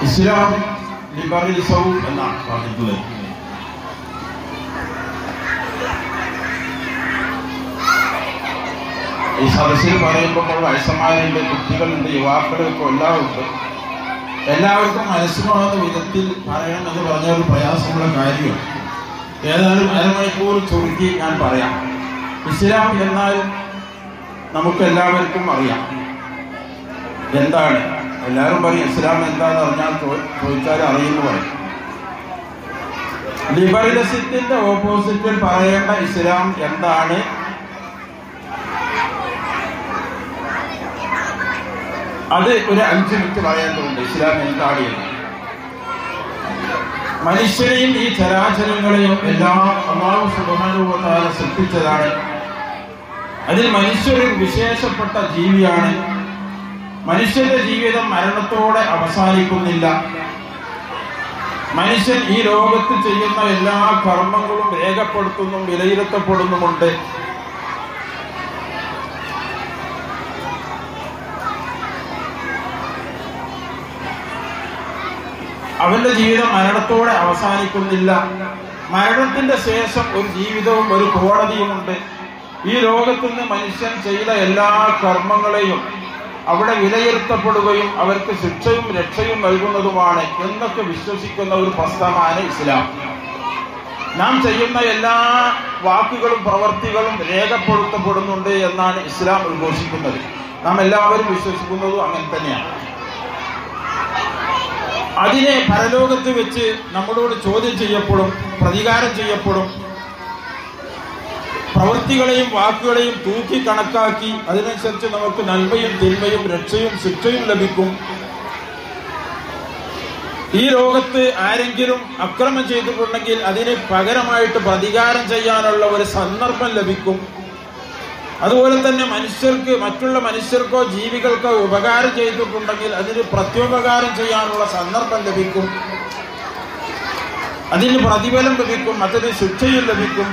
ഇസ്ലാം ലിബറലിസവും എന്നാണ് പറഞ്ഞിട്ടുള്ളത്. ഈ സദസ്സിൽ പറയുമ്പോൾ വയസ്സന്മാരുണ്ട്, കുട്ടികളുണ്ട്, യുവാക്കളൊക്കെ എല്ലാവരും എല്ലാവർക്കും മനസ്സിലാവുന്ന വിധത്തിൽ പറയണമെന്ന് പറഞ്ഞ ഒരു പ്രയാസമുള്ള കാര്യമാണ്. ഏതായാലും അരമണിക്കൂർ ചുരുക്കി ഞാൻ പറയാം. ഇസ്ലാം എന്നാൽ നമുക്കെല്ലാവർക്കും അറിയാം എന്താണ്. എല്ലാവരും പറയും ഇസ്ലാം എന്താന്ന് പറഞ്ഞാൽ ചോദിച്ചാൽ അറിയുന്നു പറയും. ലിബറലിസത്തിന്റെ ഓപ്പോസിറ്റിൽ പറയേണ്ട ഇസ്ലാം എന്താണ്? അത് ഒരു 5 മിനിറ്റ് പറയേണ്ടതുണ്ട്. ഇസ്ലാം എന്താണ് എന്ന്. മനുഷ്യരെയും ഈ ചരാചരങ്ങളെയും എല്ലാം അല്ലാഹു സുബ്ഹാനഹു വ തആല സൃഷ്ടിച്ചതാണ്. അതിൽ മനുഷ്യർ വിശേഷപ്പെട്ട ജീവിയാണ്. മനുഷ്യന്റെ ജീവിതം മരണത്തോടെ അവസാനിക്കുന്നില്ല. മനുഷ്യൻ ഈ ലോകത്ത് ചെയ്യുന്ന എല്ലാ കർമ്മങ്ങളും രേഖപ്പെടുത്തുന്നു, വിലയിരുത്തപ്പെടുന്നുമുണ്ട്. അവന്റെ ജീവിതം മരണത്തോടെ അവസാനിക്കുന്നില്ല. മരണത്തിന്റെ ശേഷം ഒരു ജീവിതവും ഒരു കോടതിയുമുണ്ട്. ഈ ലോകത്ത് നിന്ന് മനുഷ്യൻ ചെയ്ത എല്ലാ കർമ്മങ്ങളെയും അവിടെ വിലയിരുത്തപ്പെടുകയും അവർക്ക് ശിക്ഷയും രക്ഷയും നൽകുന്നതുമാണ് എന്നൊക്കെ വിശ്വസിക്കുന്ന ഒരു പ്രസ്ഥാനമാണ് ഇസ്ലാം. നാം ചെയ്യുന്ന എല്ലാ വാക്കുകളും പ്രവർത്തികളും രേഖപ്പെടുത്തപ്പെടുന്നുണ്ട് എന്നാണ് ഇസ്ലാം ഉദ്ഘോഷിക്കുന്നത്. നാം എല്ലാവരും വിശ്വസിക്കുന്നതും അങ്ങനെ തന്നെയാണ്. അതിനെ പരലോകത്ത് വെച്ച് നമ്മളോട് ചോദ്യം ചെയ്യപ്പെടും, പ്രതികാരം ചെയ്യപ്പെടും. പ്രവൃത്തികളെയും വാക്കുകളെയും തൂക്കി കണക്കാക്കി അതിനനുസരിച്ച് നമുക്ക് നന്മയും തിന്മയും രക്ഷയും ശിക്ഷയും ലഭിക്കും. ഈ ലോകത്ത് ആരെങ്കിലും അക്രമം ചെയ്തിട്ടുണ്ടെങ്കിൽ അതിന് പകരമായിട്ട് പ്രതികാരം ചെയ്യാനുള്ള ഒരു സന്ദർഭം ലഭിക്കും. അതുപോലെ തന്നെ മനുഷ്യർക്ക്, മറ്റുള്ള മനുഷ്യർക്കോ ജീവികൾക്കോ ഉപകാരം ചെയ്തിട്ടുണ്ടെങ്കിൽ അതിന് പ്രത്യുപകാരം ചെയ്യാനുള്ള സന്ദർഭം ലഭിക്കും. അതിന് പ്രതിഫലം ലഭിക്കും, അതിന് ശിക്ഷയും ലഭിക്കും.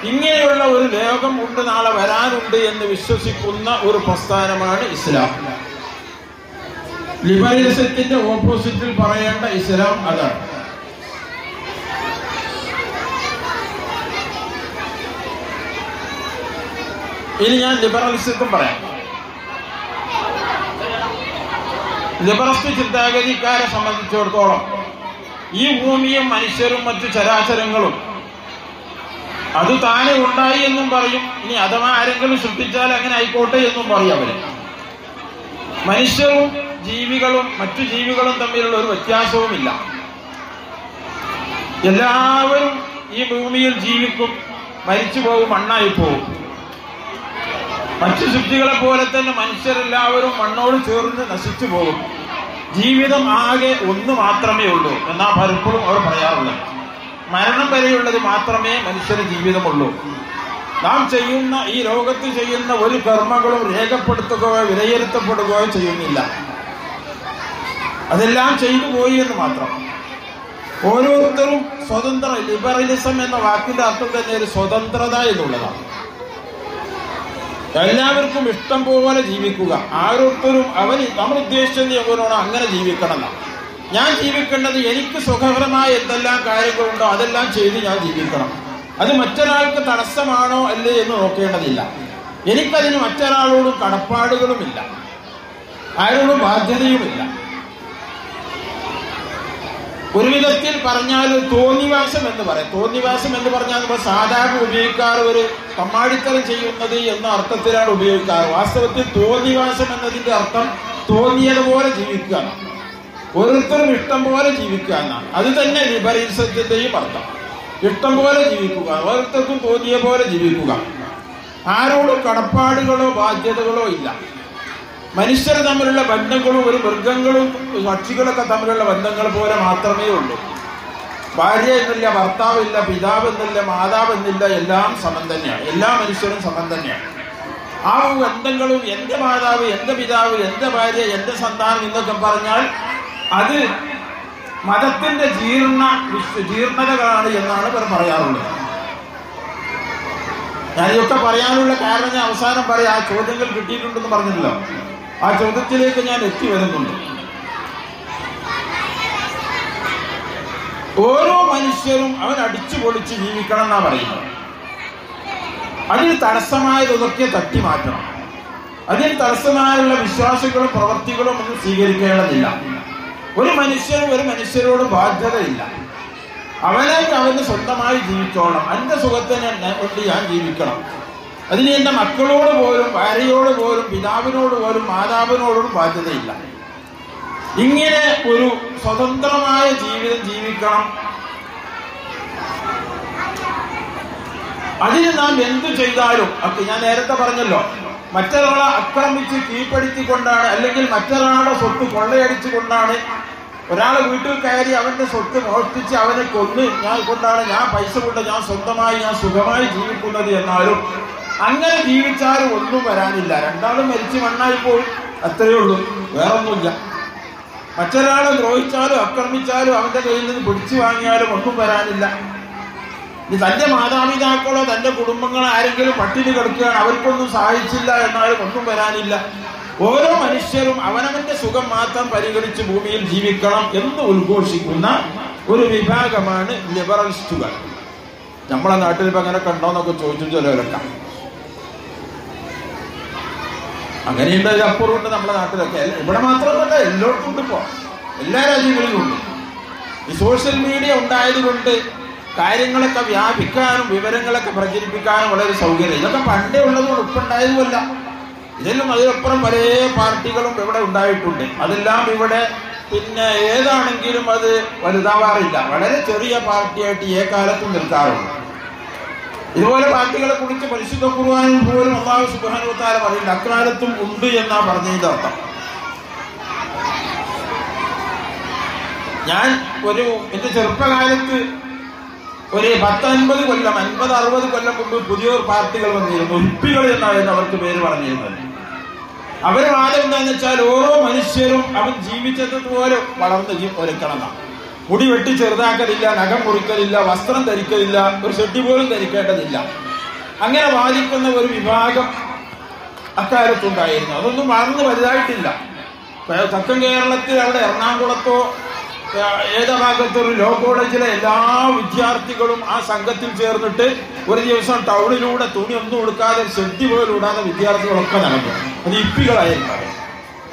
ഇങ്ങനെയുള്ള ഒരു ലോകം ഉണ്ട്, നാളെ വരാനുണ്ട് എന്ന് വിശ്വസിക്കുന്ന ഒരു പ്രസ്ഥാനമാണ് ഇസ്ലാം. ലിബറലിസത്തിന്റെ ഓപ്പോസിറ്റിൽ പറയേണ്ട ഇസ്ലാം അതാണ്. ഇനി ഞാൻ ലിബറലിസത്തും പറയാം. ലിബറലിസ്റ്റ് ചിന്താഗതിക്കാരെ സംബന്ധിച്ചിടത്തോളം ഈ ഭൂമിയും മനുഷ്യരും മറ്റു ചരാചരങ്ങളും അത് താനെ ഉണ്ടായി എന്നും പറയും. ഇനി അഥവാ ആരെങ്കിലും സൃഷ്ടിച്ചാൽ അങ്ങനെ ആയിക്കോട്ടെ എന്നും പറയും അവര്. മനുഷ്യരും ജീവികളും മറ്റു ജീവികളും തമ്മിലുള്ള ഒരു വ്യത്യാസവുമില്ല. എല്ലാവരും ഈ ഭൂമിയിൽ ജീവിക്കും, മരിച്ചു പോകും, മണ്ണായി പോകും. മറ്റു സൃഷ്ടികളെ പോലെ തന്നെ മനുഷ്യരെല്ലാവരും മണ്ണോട് ചേർന്ന് നശിച്ചു പോകും. ജീവിതം ആകെ ഒന്ന് മാത്രമേ ഉള്ളൂ എന്നാ പലപ്പോഴും അവർ പറയാറുള്ളത്. മരണം വരെയുള്ളത് മാത്രമേ മനുഷ്യന് ജീവിതമുള്ളൂ. നാം ചെയ്യുന്ന ഈ ലോകത്ത് ചെയ്യുന്ന ഒരു കർമ്മങ്ങളും രേഖപ്പെടുത്തുകയോ വിലയിരുത്തപ്പെടുകയോ ചെയ്യുന്നില്ല. അതെല്ലാം ചെയ്തു പോയി എന്ന് മാത്രം. ഓരോരുത്തരും സ്വതന്ത്ര, ലിബറലിസം എന്ന വാക്കിന്റെ അർത്ഥം തന്നെ ഒരു സ്വതന്ത്രത എന്നുള്ളതാണ്. എല്ലാവർക്കും ഇഷ്ടം പോലെ ജീവിക്കുക. ഓരോരുത്തരും നമ്മൾ ഉദ്ദേശിച്ചത് എങ്ങനെയാണോ അങ്ങനെ ജീവിക്കണം എന്നാണ്. ഞാൻ ജീവിക്കേണ്ടത് എനിക്ക് സുഖകരമായ എന്തെല്ലാം കാര്യങ്ങളുണ്ടോ അതെല്ലാം ചെയ്ത് ഞാൻ ജീവിക്കണം. അത് മറ്റൊരാൾക്ക് തടസ്സമാണോ അല്ലേ എന്ന് നോക്കേണ്ടതില്ല. എനിക്കതിന് മറ്റൊരാളോടും കടപ്പാടുകളുമില്ല, ആരോടും ബാധ്യതയുമില്ല. ഒരു വിധത്തിൽ പറഞ്ഞാൽ തോന്നിവാസം എന്ന് പറയാം. തോന്നിവാസം എന്ന് പറഞ്ഞാൽ നമ്മൾ സാധാരണ ഉപയോഗിക്കാറ് ഒരു തമ്മാടിത്തരം ചെയ്യുന്നത് എന്ന അർത്ഥത്തിലാണ് ഉപയോഗിക്കാറ്. വാസ്തവത്തിൽ തോന്നിവാസം എന്നതിന്റെ അർത്ഥം തോന്നിയതുപോലെ ജീവിക്കുക, ഓരോരുത്തരും ഇഷ്ടം പോലെ ജീവിക്കുക എന്നാണ്. അത് തന്നെ ലിബറലിസത്തിന്റെയും അർത്ഥം. ഇഷ്ടം പോലെ ജീവിക്കുക, ഓരോരുത്തർക്കും തോന്നിയ പോലെ ജീവിക്കുക. ആരോടും കടപ്പാടുകളോ ബാധ്യതകളോ ഇല്ല. മനുഷ്യർ തമ്മിലുള്ള ബന്ധങ്ങളും ഒരു മൃഗങ്ങളും പക്ഷികളൊക്കെ തമ്മിലുള്ള ബന്ധങ്ങൾ പോലെ മാത്രമേ ഉള്ളൂ. ഭാര്യ എന്നില്ല, ഭർത്താവില്ല, പിതാവ് എന്നില്ല, മാതാവ് എന്നില്ല, എല്ലാം സമം തന്നെയാണ്. എല്ലാ മനുഷ്യരും സമം തന്നെയാണ്. ആ ബന്ധങ്ങളും എന്റെ മാതാവ്, എന്റെ പിതാവ്, എന്റെ ഭാര്യ, എന്റെ സന്താനം എന്നൊക്കെ പറഞ്ഞാൽ അത് മതത്തിന്റെ ജീർണതകളാണ് എന്നാണ് ഇവർ പറയാറുള്ളത്. ഞാനിതൊക്കെ പറയാനുള്ള കാരണം ഞാൻ അവസാനം പറയാം. ആ ചോദ്യങ്ങൾ കിട്ടിയിട്ടുണ്ടെന്ന് പറഞ്ഞല്ലോ, ആ ചോദ്യത്തിലേക്ക് ഞാൻ എത്തി വരുന്നുണ്ട്. ഓരോ മനുഷ്യരും അവൻ അടിച്ചു പൊളിച്ച് ജീവിക്കണം എന്നാ പറയുന്നത്. അതിന് തടസ്സമായതൊക്കെ തട്ടി മാറ്റണം. അതിന് തടസ്സമായുള്ള വിശ്വാസങ്ങളും പ്രവൃത്തികളും ഒന്നും സ്വീകരിക്കേണ്ടതില്ല. ഒരു മനുഷ്യരോട് ബാധ്യതയില്ല. അവന് സ്വന്തമായി ജീവിച്ചോണം. എൻ്റെ സുഖത്തിന് കൊണ്ട് ഞാൻ ജീവിക്കണം. അതിന് എൻ്റെ മക്കളോട് പോലും ഭാര്യയോട് പോലും പിതാവിനോട് പോലും മാതാവിനോടും ബാധ്യതയില്ല. ഇങ്ങനെ ഒരു സ്വതന്ത്രമായ ജീവിതം ജീവിക്കണം. അതിന് നാം എന്തു ചെയ്താലും ഞാൻ നേരത്തെ പറഞ്ഞല്ലോ, മറ്റൊരാളെ ആക്രമിച്ച് കീഴ്പ്പെടുത്തിക്കൊണ്ടാണ് അല്ലെങ്കിൽ മറ്റൊരാളുടെ സ്വത്ത് കൊള്ളയടിച്ചുകൊണ്ടാണ് ഒരാളെ വീട്ടിൽ കയറി അവന്റെ സ്വത്ത് മോഷ്ടിച്ച് അവനെ കൊണ്ടാണ് ഞാൻ പൈസ കൊണ്ട് ഞാൻ സ്വന്തമായി ഞാൻ സുഖമായി ജീവിക്കുന്നത് എന്നാലും അങ്ങനെ ജീവിച്ചാലും ഒന്നും വരാനില്ല. രണ്ടാളും മരിച്ച് മണ്ണായി പോയി, അത്രയേ ഉള്ളൂ, വേറൊന്നുമില്ല. മറ്റൊരാളെ ദ്രോഹിച്ചാലും ആക്രമിച്ചാലും അവന്റെ കയ്യിൽ നിന്ന് പിടിച്ചു വാങ്ങിയാലും ഒന്നും വരാനില്ല. തന്റെ മാതാപിതാക്കളോ തന്റെ കുടുംബങ്ങളോ ആരെങ്കിലും പട്ടിണി കിടക്കുകയാണ്, അവർക്കൊന്നും സഹായിച്ചില്ല എന്നാലും ഒന്നും വരാനില്ല. ഓരോ മനുഷ്യരും അവനവന്റെ സുഖം മാത്രം പരിഗണിച്ച് ഭൂമിയിൽ ജീവിക്കണം എന്ന് ഉദ്ഘോഷിക്കുന്ന ഒരു വിഭാഗമാണ് ലിബറലിസ്റ്റുകൾ. നമ്മളെ നാട്ടിൽ ഇപ്പൊ അങ്ങനെ കണ്ടോന്നൊക്കെ ചോദിച്ചു ചിലവരൊക്കെ. അങ്ങനെയുണ്ട്, അപ്പുറമുണ്ട് നമ്മുടെ നാട്ടിലൊക്കെ. ഇവിടെ മാത്രമല്ല, എല്ലായിടത്തും ഉണ്ട്. ഇപ്പോ എല്ലാ രാജ്യങ്ങളിലും ഉണ്ട്. ഈ സോഷ്യൽ മീഡിയ ഉണ്ടായതുകൊണ്ട് കാര്യങ്ങളൊക്കെ വ്യാപിക്കാനും വിവരങ്ങളൊക്കെ പ്രചരിപ്പിക്കാനും വളരെ സൗകര്യം. ഇതൊക്കെ പണ്ടേ ഉള്ളതും ഉൾപ്പുണ്ടായതുമല്ല. ഇതിലും അതിനപ്പുറം പല പാർട്ടികളും ഇവിടെ ഉണ്ടായിട്ടുണ്ട്. അതെല്ലാം ഇവിടെ പിന്നെ ഏതാണെങ്കിലും അത് വലുതാവാറില്ല. വളരെ ചെറിയ പാർട്ടിയായിട്ട് കാലത്തും നിൽക്കാറുണ്ട്. ഇതുപോലെ പാർട്ടികളെ കുറിച്ച് പരിശുദ്ധ ഖുർആനിൽ പോലും അല്ലാഹു സുബ്ഹാനഹു വ തആല പറയുന്നുണ്ട്, അക്കാലത്തും ഉണ്ട് എന്നാ പറഞ്ഞതിന്റെ അർത്ഥം. ഞാൻ എന്റെ ചെറുപ്പകാലത്ത് ഒരു 10-50 കൊല്ലം 50-60 കൊല്ലം മുമ്പ് പുതിയൊരു പാർട്ടികൾ വന്നിരുന്നു. ഹിപ്പികൾ എന്നായിരുന്നു അവർക്ക് പേര് പറഞ്ഞിരുന്നത്. അവര് വാദം എന്താന്ന് വെച്ചാൽ ഓരോ മനുഷ്യരും അവൻ ജീവിച്ചതുപോലെ വളർന്ന് ഒരുക്കണം. മുടി വെട്ടി ചെറുതാക്കലില്ല, നഖം മുറിക്കലില്ല, വസ്ത്രം ധരിക്കലില്ല, ഒരു ഷെഡ്ഡി പോലും ധരിക്കേണ്ടതില്ല. അങ്ങനെ വാദിക്കുന്ന ഒരു വിഭാഗം അക്കാലത്തുണ്ടായിരുന്നു. അതൊന്നും വളർന്ന് വലുതായിട്ടില്ല. തെക്കൻ കേരളത്തിൽ അവിടെ എറണാകുളത്തോ ഏതാ ഭാഗത്തോ ഒരു ലോ കോളേജിലെ എല്ലാ വിദ്യാർത്ഥികളും ആ സംഘത്തിൽ ചേർന്നിട്ട് ഒരു ദിവസം ടൗണിലൂടെ തുണി ഒന്നും കൊടുക്കാതെ ഷെഡ്ഡി പോലും ഇടാതെ വിദ്യാർത്ഥികളൊക്കെ നടന്നു. അത് ഇപ്പികളായിരുന്നു.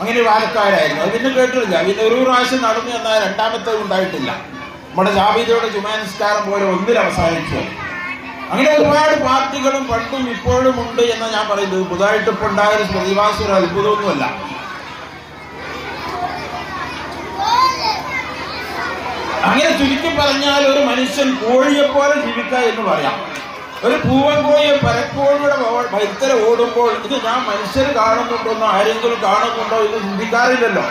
അങ്ങനെ വാദക്കാരായിരുന്നു. അത് പിന്നെ കേട്ടിട്ടില്ല. പിന്നെ ഒരു പ്രാവശ്യം നടന്നു എന്നാൽ രണ്ടാമത്തെ ഉണ്ടായിട്ടില്ല. നമ്മുടെ ജാബിദയുടെ ജുമാ നിസ്കാരം പോലെ ഒന്നിൽ അവസാനിച്ചു. അങ്ങനെ ഒരുപാട് പാർട്ടികളും പണ്ടും ഇപ്പോഴും ഉണ്ട് എന്ന് ഞാൻ പറയുന്നത്. പുതുതായിട്ട് ഇപ്പൊ ഉണ്ടായ ഒരു പ്രതിഭാസം ഒരു അത്ഭുതമൊന്നുമല്ല. അങ്ങനെ ചുരുക്കി പറഞ്ഞാൽ ഒരു മനുഷ്യൻ കോഴിയെ പോലെ ജീവിക്കുക എന്ന് പറയാം. ഒരു പൂവൻ കോഴിയെ പരക്കോഴിയുടെ വൈത്തര ഓടുമ്പോൾ ഇത് ഞാൻ മനുഷ്യർ കാണുന്നുണ്ടോന്നോ ആരെങ്കിലും കാണുന്നുണ്ടോ ഇത് ചിന്തിക്കാറില്ലല്ലോ.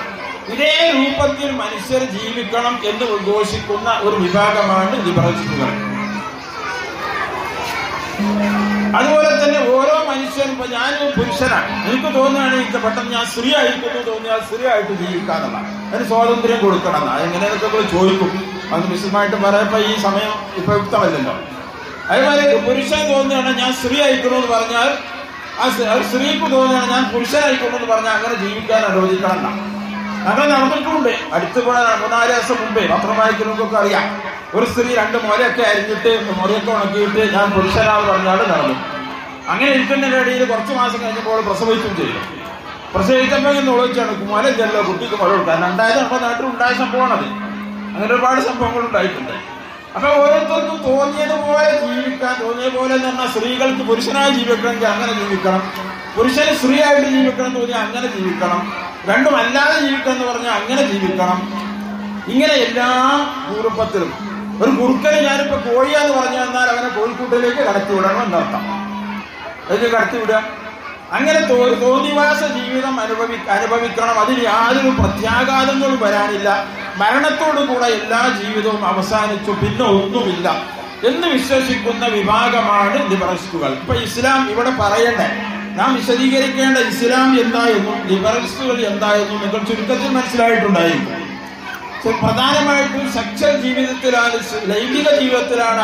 ഇതേ രൂപത്തിൽ മനുഷ്യർ ജീവിക്കണം എന്ന് ഉദ്ഘോഷിക്കുന്ന ഒരു വിഭാഗമാണ് ലിബറലിസ്റ്റുകൾ. അതുപോലെ തന്നെ ഓരോ മനുഷ്യനും, ഇപ്പൊ ഞാനൊരു പുരുഷനാണ്, എനിക്ക് തോന്നുകയാണ് എനിക്ക് പെട്ടെന്ന് ഞാൻ സ്ത്രീ ആയിരിക്കുന്നു തോന്നിയാൽ സ്ത്രീ ആയിട്ട് ജീവിക്കാനുള്ള അതിന് സ്വാതന്ത്ര്യം കൊടുക്കണം എന്നാ. എങ്ങനെയൊക്കെ ചോദിക്കും. അത് വിശദമായിട്ട് പറയപ്പോ ഈ സമയം ഇപ്പൊ യുക്തമല്ലല്ലോ. അതേമാതിരി പുരുഷൻ തോന്നുകയാണ് ഞാൻ സ്ത്രീ ആയിക്കുന്നു എന്ന് പറഞ്ഞാൽ ആ സ്ത്രീക്ക് തോന്നുകയാണ് ഞാൻ പുരുഷനായിക്കുന്നു എന്ന് പറഞ്ഞാൽ അങ്ങനെ ജീവിക്കാൻ അനുവദിക്കണം എന്നാ. അങ്ങനെ നടന്നിട്ടുണ്ട്. അടുത്ത് കൂടെ 3-4 ദിവസം മുമ്പേ പത്രം വായിക്കുന്നവർക്കൊക്കെ അറിയാം. ഒരു സ്ത്രീ 2 മുലയൊക്കെ അരിഞ്ഞിട്ട് മുലയൊക്കെ ഉണക്കിയിട്ട് ഞാൻ പുരുഷനാന്ന് പറഞ്ഞാൽ നടന്നു. അങ്ങനെ ഇരിക്കുന്നതിന്റെ ഇടയിൽ കുറച്ച് മാസം കഴിഞ്ഞപ്പോൾ പ്രസവിച്ചും ചെയ്തു. പ്രസവിച്ചപ്പോൾ ഇന്ന് ഒളിച്ചാണ് മുല ചെല്ലോ കുട്ടിക്ക് മുല കൊടുക്കാൻ. രണ്ടായത് നമ്മുടെ നാട്ടിൽ ഉണ്ടായ സംഭവമാണത്. അങ്ങനെ ഒരുപാട് സംഭവങ്ങൾ ഉണ്ടായിട്ടുണ്ട്. അപ്പൊ ഓരോരുത്തർക്കും തോന്നിയതുപോലെ ജീവിക്കാൻ, തോന്നിയ പോലെ എന്ന് പറഞ്ഞാൽ സ്ത്രീകൾക്ക് പുരുഷനായി ജീവിക്കണമെങ്കിൽ അങ്ങനെ ജീവിക്കണം, പുരുഷന് സ്ത്രീ ആയിട്ട് ജീവിക്കണം തോന്നിയാൽ അങ്ങനെ ജീവിക്കണം, രണ്ടും അല്ലാതെ ജീവിക്കണം എന്ന് പറഞ്ഞാൽ അങ്ങനെ ജീവിക്കണം. ഇങ്ങനെ എല്ലാ കുറുപ്പത്തിലും ഒരു കുറുക്കന് ഞാനിപ്പോ കോഴിയാന്ന് പറഞ്ഞു തന്നാൽ അവനെ കോഴിക്കൂട്ടിലേക്ക് കടത്തി വിടണം എന്നർത്ഥം. അതിന് കടത്തിവിടുക. അങ്ങനെ തോന്നിവാസ ജീവിതം അനുഭവിക്കണം. അതിന് യാതൊരു പ്രത്യാഘാതങ്ങളും വരാനില്ല. മരണത്തോടു കൂടെ എല്ലാ ജീവിതവും അവസാനിച്ചു, പിന്നെ ഒന്നുമില്ല എന്ന് വിശ്വസിക്കുന്ന വിഭാഗമാണ് ലിബറലിസ്റ്റുകൾ. ഇപ്പൊ ഇസ്ലാം ഇവിടെ പറയണ്ടേ, നാം വിശദീകരിക്കേണ്ട ഇസ്ലാം എന്തായെന്നും ലിബറലിസ്റ്റുകൾ എന്തായെന്നും നിങ്ങൾ ചുരുക്കത്തിൽ മനസ്സിലായിട്ടുണ്ടായിരിക്കും. പ്രധാനമായിട്ടും സെക്ഷൽ ജീവിതത്തിലാണ്, ലൈംഗിക ജീവിതത്തിലാണ്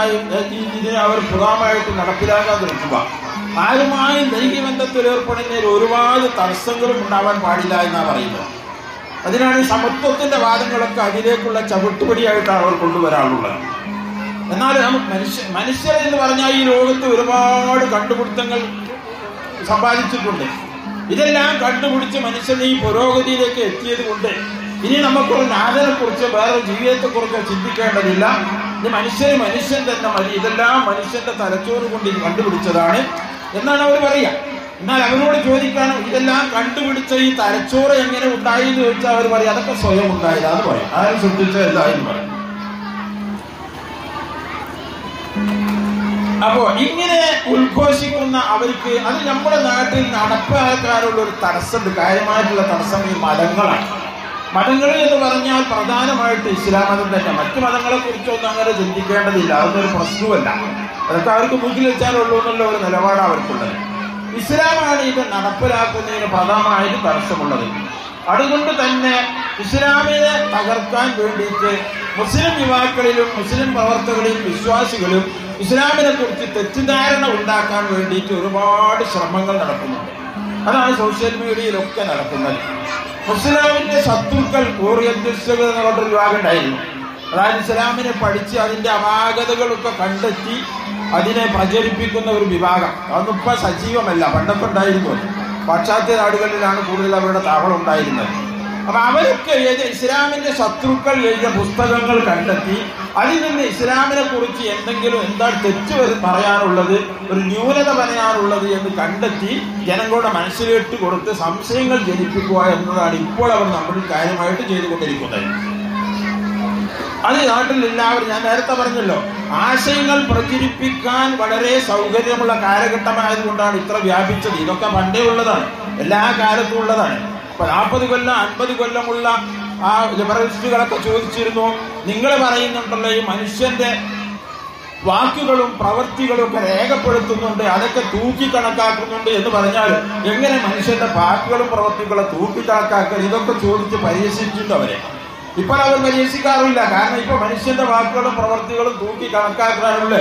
ഇതിനെ അവർ പ്രധാനമായിട്ട് നടപ്പിലാക്കാൻ ശ്രമിക്കുക. ആരുമായി ലൈംഗിക ബന്ധത്തിൽ ഏർപ്പെടുന്നതിൽ ഒരുപാട് തടസ്സങ്ങളും ഉണ്ടാവാൻ പാടില്ല എന്നാണ് പറയുന്നത്. അതിനാണ് സമത്വത്തിന്റെ വാദങ്ങളൊക്കെ അതിലേക്കുള്ള ചവിട്ടുപടിയായിട്ടാണ് അവർ കൊണ്ടുവരാറുള്ളത്. എന്നാൽ മനുഷ്യർ എന്ന് പറഞ്ഞാൽ ഈ ലോകത്ത് ഒരുപാട് കണ്ടുപിടുത്തങ്ങൾ സമ്പാദിച്ചിട്ടുണ്ട്. ഇതെല്ലാം കണ്ടുപിടിച്ച് മനുഷ്യനെ ഈ പുരോഗതിയിലേക്ക് എത്തിയത് കൊണ്ട് ഇനി നമുക്കൊരു നാഥനെ കുറിച്ച് വേറെ ജീവിതത്തെക്കുറിച്ച് ചിന്തിക്കേണ്ടതില്ല. ഇത് മനുഷ്യൻ തന്നെ മതി, ഇതെല്ലാം മനുഷ്യന്റെ തലച്ചോറ് കൊണ്ട് ഇത് കണ്ടുപിടിച്ചതാണ് എന്നാണ് അവർ പറയുക. എന്നാൽ അവരോട് ചോദിക്കാനും ഇതെല്ലാം കണ്ടുപിടിച്ച ഈ തലച്ചോറ് എങ്ങനെ ഉണ്ടായി എന്ന് ചോദിച്ചാൽ അവർ പറയും അതൊക്കെ സ്വയം ഉണ്ടായില്ല എന്ന് പറയും, ആരും ശ്രദ്ധിച്ചതല്ല എന്ന് പറയും. അപ്പോ ഇങ്ങനെ ഉദ്ഘോഷിക്കുന്ന അവർക്ക് അത് നമ്മുടെ നാട്ടിൽ നടപ്പാക്കാനുള്ള ഒരു തടസ്സമുണ്ട്, കാര്യമായിട്ടുള്ള തടസ്സം ഈ മതങ്ങളാണ്. മതങ്ങൾ എന്ന് പറഞ്ഞാൽ പ്രധാനമായിട്ട് ഇസ്ലാം മതം തന്നെ. മറ്റു മതങ്ങളെ കുറിച്ചൊന്നും അങ്ങനെ ചിന്തിക്കേണ്ടതില്ല, അതൊന്നൊരു പ്രശ്നവുമല്ല, അതൊക്കെ അവർക്ക് മുന്നിൽ വെച്ചാലുള്ളൂ എന്നുള്ള ഒരു നിലപാടാണ് അവർക്കുള്ളത്. ഇസ്ലാമാണ് ഇത് നടപ്പിലാക്കുന്നതിന് പ്രധാനമായിട്ട് തടസ്സമുള്ളത്. അതുകൊണ്ട് തന്നെ ഇസ്ലാമിനെ തകർക്കാൻ വേണ്ടിയിട്ട് മുസ്ലിം യുവാക്കളിലും മുസ്ലിം പ്രവർത്തകരിലും വിശ്വാസികളും ഇസ്ലാമിനെ കുറിച്ച് തെറ്റിദ്ധാരണ ഉണ്ടാക്കാൻ വേണ്ടിയിട്ട് ഒരുപാട് ശ്രമങ്ങൾ നടക്കുന്നുണ്ട്. അതാണ് സോഷ്യൽ മീഡിയയിലൊക്കെ നടക്കുന്നത്. മുസ്ലിമിന്റെ ശത്രുക്കൾ ഓറിയന്റലിസ്റ്റുകൾ എന്ന് പറഞ്ഞൊരു വിഭാഗം ഉണ്ടായിരുന്നു. അതായത് ഇസ്ലാമിനെ പഠിച്ച് അതിന്റെ അപാകതകളൊക്കെ കണ്ടെത്തി അതിനെ പ്രചരിപ്പിക്കുന്ന ഒരു വിഭാഗം. അതൊന്നും ഇപ്പൊ സജീവമല്ല, പണ്ടൊക്കെ ഉണ്ടായിരുന്നു. പാശ്ചാത്യ നാടുകളിലാണ് കൂടുതൽ അവരുടെ താവളം ഉണ്ടായിരുന്നത്. അപ്പൊ അവരൊക്കെ ഇസ്ലാമിന്റെ ശത്രുക്കൾ എഴുതിയ പുസ്തകങ്ങൾ കണ്ടെത്തി അതിൽ നിന്ന് ഇസ്ലാമിനെ കുറിച്ച് എന്താണ് തെറ്റ് പറയാനുള്ളത്, ഒരു ന്യൂനത പറയാനുള്ളത് എന്ന് കണ്ടെത്തി ജനങ്ങളുടെ മനസ്സിലിട്ട് കൊടുത്ത് സംശയങ്ങൾ ജനിപ്പിക്കുക എന്നതാണ് ഇപ്പോൾ അവർ നമ്മൾ കാര്യമായിട്ട് ചെയ്തുകൊണ്ടിരിക്കുന്നത്. അത് നാട്ടിൽ എല്ലാവരും, ഞാൻ നേരത്തെ പറഞ്ഞല്ലോ, ആശയങ്ങൾ പ്രചരിപ്പിക്കാൻ വളരെ സൗകര്യമുള്ള കാലഘട്ടമായതുകൊണ്ടാണ് ഇത്ര വ്യാപിച്ചത്. ഇതൊക്കെ പണ്ടേ ഉള്ളതാണ്, എല്ലാ കാലത്തും ഉള്ളതാണ്. 40 കൊല്ലം 50 കൊല്ലമുള്ള ആ ലിബറലിസ്റ്റുകളൊക്കെ ചോദിച്ചിരുന്നു, നിങ്ങൾ പറയുന്നുണ്ടല്ലോ ഈ മനുഷ്യന്റെ വാക്കുകളും പ്രവൃത്തികളും ഒക്കെ രേഖപ്പെടുത്തുന്നുണ്ട്, അതൊക്കെ തൂക്കി കണക്കാക്കുന്നുണ്ട് എന്ന് പറഞ്ഞാൽ എങ്ങനെ മനുഷ്യന്റെ വാക്കുകളും പ്രവൃത്തികളും തൂക്കി കണക്കാക്കാൻ? ഇതൊക്കെ ചോദിച്ച് പരിഹസിച്ചിട്ടുണ്ട് അവരെ. ഇപ്പോൾ അവർ പരിഹസിക്കാറില്ല, കാരണം ഇപ്പൊ മനുഷ്യന്റെ വാക്കുകളും പ്രവൃത്തികളും തൂക്കി കണക്കാക്കാനുള്ള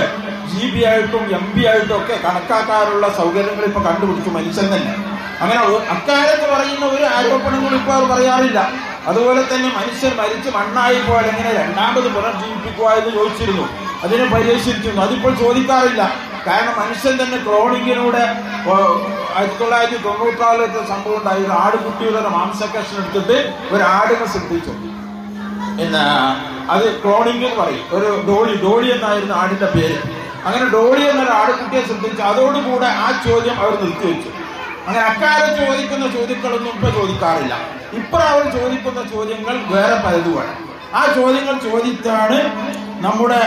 GB ആയിട്ടും MB ആയിട്ടും ഒക്കെ കണക്കാക്കാനുള്ള സൗകര്യങ്ങൾ ഇപ്പൊ കണ്ടുപിടിച്ചു മനുഷ്യൻ തന്നെ. അങ്ങനെ അക്കാലത്ത് പറയുന്ന ഒരു ആരോപണങ്ങളും ഇപ്പോൾ അവർ പറയാറില്ല. അതുപോലെ തന്നെ മനുഷ്യർ മരിച്ച് മണ്ണായി പോയാൽ എങ്ങനെ രണ്ടാമത് പുനർജീവിപ്പിക്കുക എന്ന് ചോദിച്ചിരുന്നു, അതിനെ പരിഹസിച്ചിരുന്നു. അതിപ്പോൾ ചോദിക്കാറില്ല, കാരണം മനുഷ്യൻ തന്നെ ക്ലോണിങ്ങിലൂടെ 1994 സംഭവം ഉണ്ടായി. ഒരു ആടുകുട്ടിയുടെ മാംസകഷ്ണം എടുത്തിട്ട് ഒരു ആടിനെ സൃഷ്ടിച്ചു. അത് ക്ലോണിംഗ് എന്ന് പറയും. ഒരു ഡോളി എന്നായിരുന്നു ആടിന്റെ പേര്. അങ്ങനെ ഡോളി എന്നൊരു ആടുകുട്ടിയെ സൃഷ്ടിച്ചു. അതോടുകൂടെ ആ ചോദ്യം അവർ നിർത്തിവെച്ചു. അങ്ങനെ അക്കാലം ചോദിക്കുന്ന ചോദ്യങ്ങളൊന്നും ഇപ്പൊ ചോദിക്കാറില്ല. ഇപ്പോൾ അവർ ചോദിക്കുന്ന ചോദ്യങ്ങൾ വേറെ പലതുമാണ്. ആ ചോദ്യങ്ങൾ ചോദിച്ചാണ് നമ്മുടെ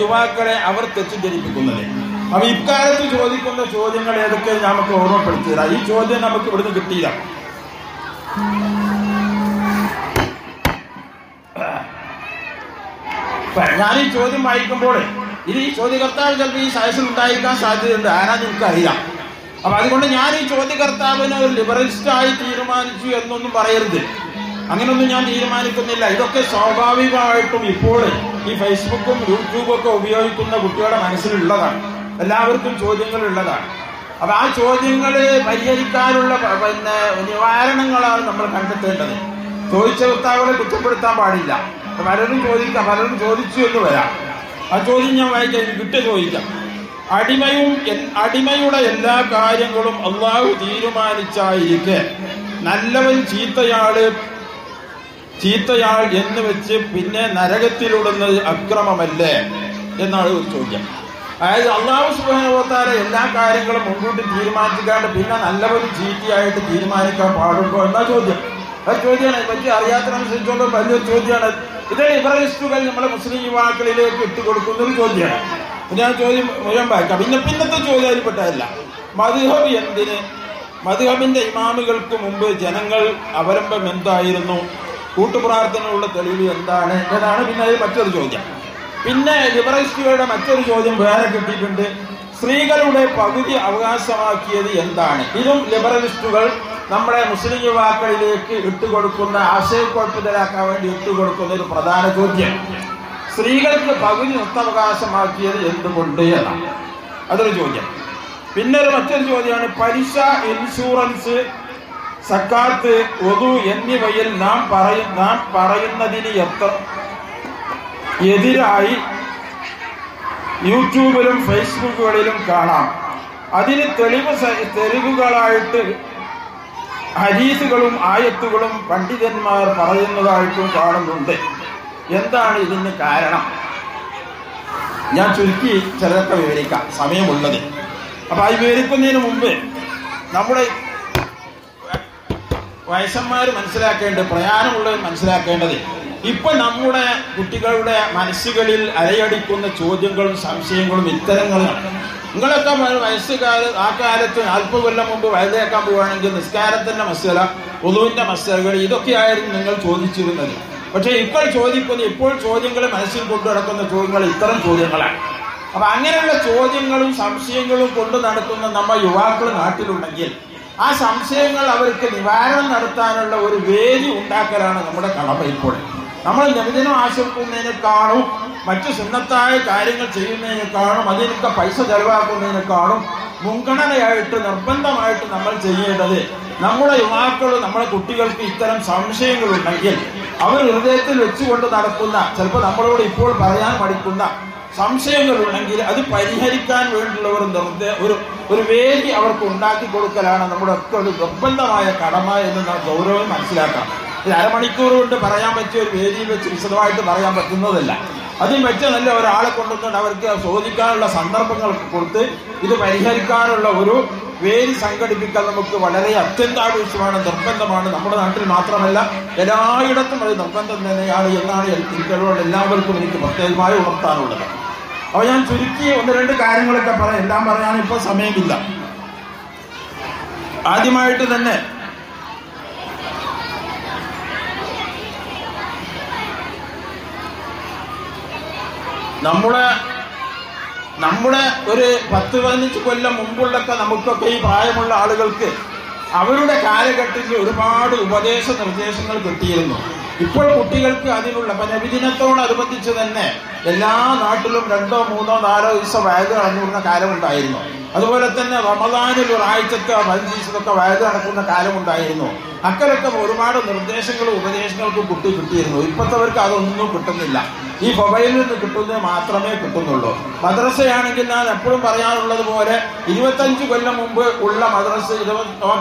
യുവാക്കളെ അവർ തെറ്റിദ്ധരിപ്പിക്കുന്നത്. അപ്പൊ ഇക്കാലത്ത് ചോദിക്കുന്ന ചോദ്യങ്ങൾ ഏതൊക്കെ നമുക്ക് ഓർമ്മപ്പെടുത്തുക. ഈ ചോദ്യം നമുക്ക് ഇവിടുന്ന് കിട്ടിയില്ല. ഞാൻ ഈ ചോദ്യം വായിക്കുമ്പോൾ ഇത് ഈ ചോദ്യകർത്താവ് ചിലപ്പോൾ ഈ സയൻസിൽ ഉണ്ടായിരിക്കാൻ സാധ്യതയുണ്ട്, ആരാന്ന് എനിക്കറിയാം. അപ്പൊ അതുകൊണ്ട് ഞാൻ ഈ ചോദ്യകർത്താവിനെ ഒരു ലിബറലിസ്റ്റായി തീരുമാനിച്ചു എന്നൊന്നും പറയരുത്. അങ്ങനൊന്നും ഞാൻ തീരുമാനിക്കുന്നില്ല. ഇതൊക്കെ സ്വാഭാവികമായിട്ടും ഇപ്പോൾ ഈ ഫേസ്ബുക്കും യൂട്യൂബും ഒക്കെ ഉപയോഗിക്കുന്ന കുട്ടികളുടെ മനസ്സിലുള്ളതാണ്. എല്ലാവർക്കും ചോദ്യങ്ങൾ ഉള്ളതാണ്. അപ്പൊ ആ ചോദ്യങ്ങൾ പരിഹരിക്കാനുള്ള നിവാരണങ്ങളാണ് നമ്മൾ കണ്ടെത്തേണ്ടത്. ചോദിച്ച കർത്താവുകളെ കുറ്റപ്പെടുത്താൻ പാടില്ല. പലരും ചോദിച്ചു എന്ന് വരാം. ആ ചോദ്യം ഞാൻ വായിക്കാം, കിട്ടിയ ചോദിക്കാം. അടിമയുടെ എല്ലാ കാര്യങ്ങളും അള്ളാഹു തീരുമാനിച്ചായിരിക്കെ നല്ലവൻ ചീത്തയാൾ എന്ന് വെച്ച് പിന്നെ നരകത്തിലുടുന്നത് അക്രമമല്ലേ എന്നാണ് ഒരു ചോദ്യം. അതായത് അള്ളാഹു സുബ്ഹാനഹു വ തആല എല്ലാ കാര്യങ്ങളും മുൻകൂട്ടി തീരുമാനിക്കാണ്ട് പിന്നെ നല്ലവരും ചീത്തയായിട്ട് തീരുമാനിക്കാൻ പാടുണ്ടോ എന്നാ ചോദ്യം. അത് ചോദ്യമാണ്, പറ്റി അറിയാത്തതനുസരിച്ചുള്ള വലിയൊരു ചോദ്യമാണ്. ഇതേ ലിബറലിസ്റ്റുകൾ നമ്മളെ മുസ്ലിം യുവാക്കളിലേക്ക് ഇട്ടുകൊടുക്കുന്ന ഒരു ചോദ്യമാണ്. ഞാൻ ചോദ്യം മുഴുവൻ വായിക്കാം. പിന്നത്തെ ചോദ്യം അതിൽപ്പെട്ടതല്ല. മദ്ഹബ് എന്തിന്? മദ്ഹബിന്റെ ഇമാമുകൾക്ക് മുമ്പ് ജനങ്ങൾ അവലംബം എന്തായിരുന്നു? കൂട്ടുപ്രാർത്ഥനയുള്ള തെളിവ് എന്താണ് എന്നാണ് പിന്നെ അതിൽ മറ്റൊരു ചോദ്യം. പിന്നെ ലിബറലിസ്റ്റുകളുടെ മറ്റൊരു ചോദ്യം വേറെ കിട്ടിയിട്ടുണ്ട്. സ്ത്രീകളുടെ പകുതി അവകാശമാക്കിയത് എന്താണ്? ഇതും ലിബറലിസ്റ്റുകൾ നമ്മുടെ മുസ്ലിം യുവാക്കളിലേക്ക് ഇട്ടുകൊടുക്കുന്ന, ആശയക്കുഴപ്പത്തിലാക്കാൻ വേണ്ടി ഇട്ടുകൊടുക്കുന്ന ഒരു പ്രധാന ചോദ്യം. സ്ത്രീകൾക്ക് പകുതി സ്വത്തവകാശമാക്കിയത് എന്തുകൊണ്ട് എന്നാണ്. അതൊരു ചോദ്യം. പിന്നെ മറ്റൊരു ചോദ്യമാണ് പലിശ, ഇൻഷുറൻസ്, സക്കാത്ത്, വുദു എന്നിവയിൽ നാം പറയുന്നതിന് എതിരായി യൂട്യൂബിലും ഫേസ്ബുക്കുകളിലും കാണാം. അതിന് തെളിവുകളായിട്ട് ഹദീസുകളും ആയത്തുകളും പണ്ഡിതന്മാർ പറയുന്നതായിട്ടും കാണുന്നുണ്ട്. എന്താണ് ഇതിന് കാരണം? ഞാൻ ചുരുക്കി ചിലതൊക്കെ വിവരിക്കാം, സമയമുള്ളത്. അപ്പൊ അത് വിവരിക്കുന്നതിന് മുമ്പ് നമ്മുടെ വയസ്സന്മാർ മനസ്സിലാക്കേണ്ടത്, പ്രയാണമുള്ളവർ മനസ്സിലാക്കേണ്ടത്, ഇപ്പൊ നമ്മുടെ കുട്ടികളുടെ മനസ്സുകളിൽ അലയടിക്കുന്ന ചോദ്യങ്ങളും സംശയങ്ങളും ഇത്തരങ്ങളാണ്. നിങ്ങളൊക്കെ ആ കാലത്ത് 40 കൊല്ലം മുമ്പ് വയലേക്കാൻ പോവുകയാണെങ്കിൽ നിസ്കാരത്തിന്റെ മസല, വുദുവിന്റെ മസലകൾ ഇതൊക്കെയായിരുന്നു നിങ്ങൾ ചോദിച്ചിരുന്നത്. പക്ഷെ ഇപ്പോൾ ചോദ്യങ്ങൾ മനസ്സിൽ കൊണ്ടു നടക്കുന്ന ചോദ്യങ്ങൾ ഇത്തരം ചോദ്യങ്ങളാണ്. അപ്പൊ അങ്ങനെയുള്ള ചോദ്യങ്ങളും സംശയങ്ങളും കൊണ്ടു നടക്കുന്ന നമ്മ യുവാക്കൾ നാട്ടിലുണ്ടെങ്കിൽ ആ സംശയങ്ങൾ അവർക്ക് നിവാരണം നടത്താനുള്ള ഒരു വേദി ഉണ്ടാക്കലാണ് നമ്മുടെ കടമ. ഇപ്പോൾ നമ്മൾ നബിദിനം ആശംസിക്കുന്നതിനേക്കാളും മറ്റു സുന്നത്തായ കാര്യങ്ങൾ ചെയ്യുന്നതിനേക്കാളും അതിനൊക്കെ പൈസ ചെലവാക്കുന്നതിനേക്കാളും മുൻഗണനയായിട്ട് നിർബന്ധമായിട്ട് നമ്മൾ ചെയ്യേണ്ടത്, നമ്മുടെ യുവാക്കളും നമ്മുടെ കുട്ടികൾക്ക് ഇത്തരം സംശയങ്ങളുണ്ടെങ്കിൽ അവർ ഹൃദയത്തിൽ വെച്ചുകൊണ്ട് നടക്കുന്ന, ചിലപ്പോൾ നമ്മളോട് ഇപ്പോൾ പറയാൻ മടിക്കുന്ന സംശയങ്ങളുണ്ടെങ്കിൽ അത് പരിഹരിക്കാൻ വേണ്ടിയുള്ള ഒരു വേദി അവർക്ക് ഉണ്ടാക്കി കൊടുക്കലാണ് നമ്മുടെ ഒക്കെ ഒരു നിർബന്ധമായ കടമ എന്ന് നാം ഗൗരവം മനസ്സിലാക്കാം. ഇത് അരമണിക്കൂർ കൊണ്ട് പറയാൻ പറ്റിയ ഒരു വേദിയിൽ വെച്ച് വിശദമായിട്ട് പറയാൻ പറ്റുന്നതല്ല. അതിന് വെച്ച നല്ല ഒരാളെ കൊണ്ടുവന്നിട്ട് അവർക്ക് ചോദിക്കാനുള്ള സന്ദർഭങ്ങൾ കൊടുത്ത് ഇത് പരിഹരിക്കാനുള്ള ഒരു വേദി സംഘടിപ്പിക്കാൻ നമുക്ക് വളരെ അത്യന്താപേക്ഷിതമാണ്, നിർബന്ധമാണ്. നമ്മുടെ നാട്ടിൽ മാത്രമല്ല എല്ലായിടത്തും അത് നിർബന്ധം തന്നെയാണ് എന്നാണ് എനിക്കോട് എല്ലാവർക്കും എനിക്ക് പ്രത്യേകമായി ഉണർത്താനുള്ളത്. അപ്പൊ ഞാൻ ചുരുക്കി 1-2 കാര്യങ്ങളൊക്കെ പറയാം. എല്ലാം പറയാൻ ഇപ്പൊ സമയമില്ല. ആദ്യമായിട്ട് തന്നെ നമ്മുടെ ഒരു 10-15 കൊല്ലം മുമ്പുള്ളൊക്കെ നമുക്കൊക്കെ ഈ പ്രായമുള്ള ആളുകൾക്ക് അവരുടെ കാലഘട്ടത്തിൽ ഒരുപാട് ഉപദേശ നിർദ്ദേശങ്ങൾ കിട്ടിയിരുന്നു. ഇപ്പോൾ കുട്ടികൾക്ക് അതിനുള്ള നബിദിനത്തോടനുബന്ധിച്ച് തന്നെ എല്ലാ നാട്ടിലും 2, 3, 4 ദിവസം വയല് നടന്നിരുന്ന കാലമുണ്ടായിരുന്നു. അതുപോലെ തന്നെ റമദാനിൽ ഒരാഴ്ചത്തെ 15 ദിവസത്തൊക്കെ വയല് നടക്കുന്ന കാലമുണ്ടായിരുന്നു. അക്കരൊക്കെ ഒരുപാട് നിർദ്ദേശങ്ങളും ഉപദേശങ്ങൾക്കും കുട്ടി കിട്ടിയിരുന്നു. ഇപ്പോഴത്തവർക്ക് അതൊന്നും കിട്ടുന്നില്ല. ഈ മൊബൈലിൽ നിന്ന് കിട്ടുന്നത് മാത്രമേ കിട്ടുന്നുള്ളൂ. മദ്രസയാണെങ്കിൽ ഞാൻ എപ്പോഴും പറയാറുള്ളത് പോലെ 25 കൊല്ലം മുമ്പ് ഉള്ള മദ്രസ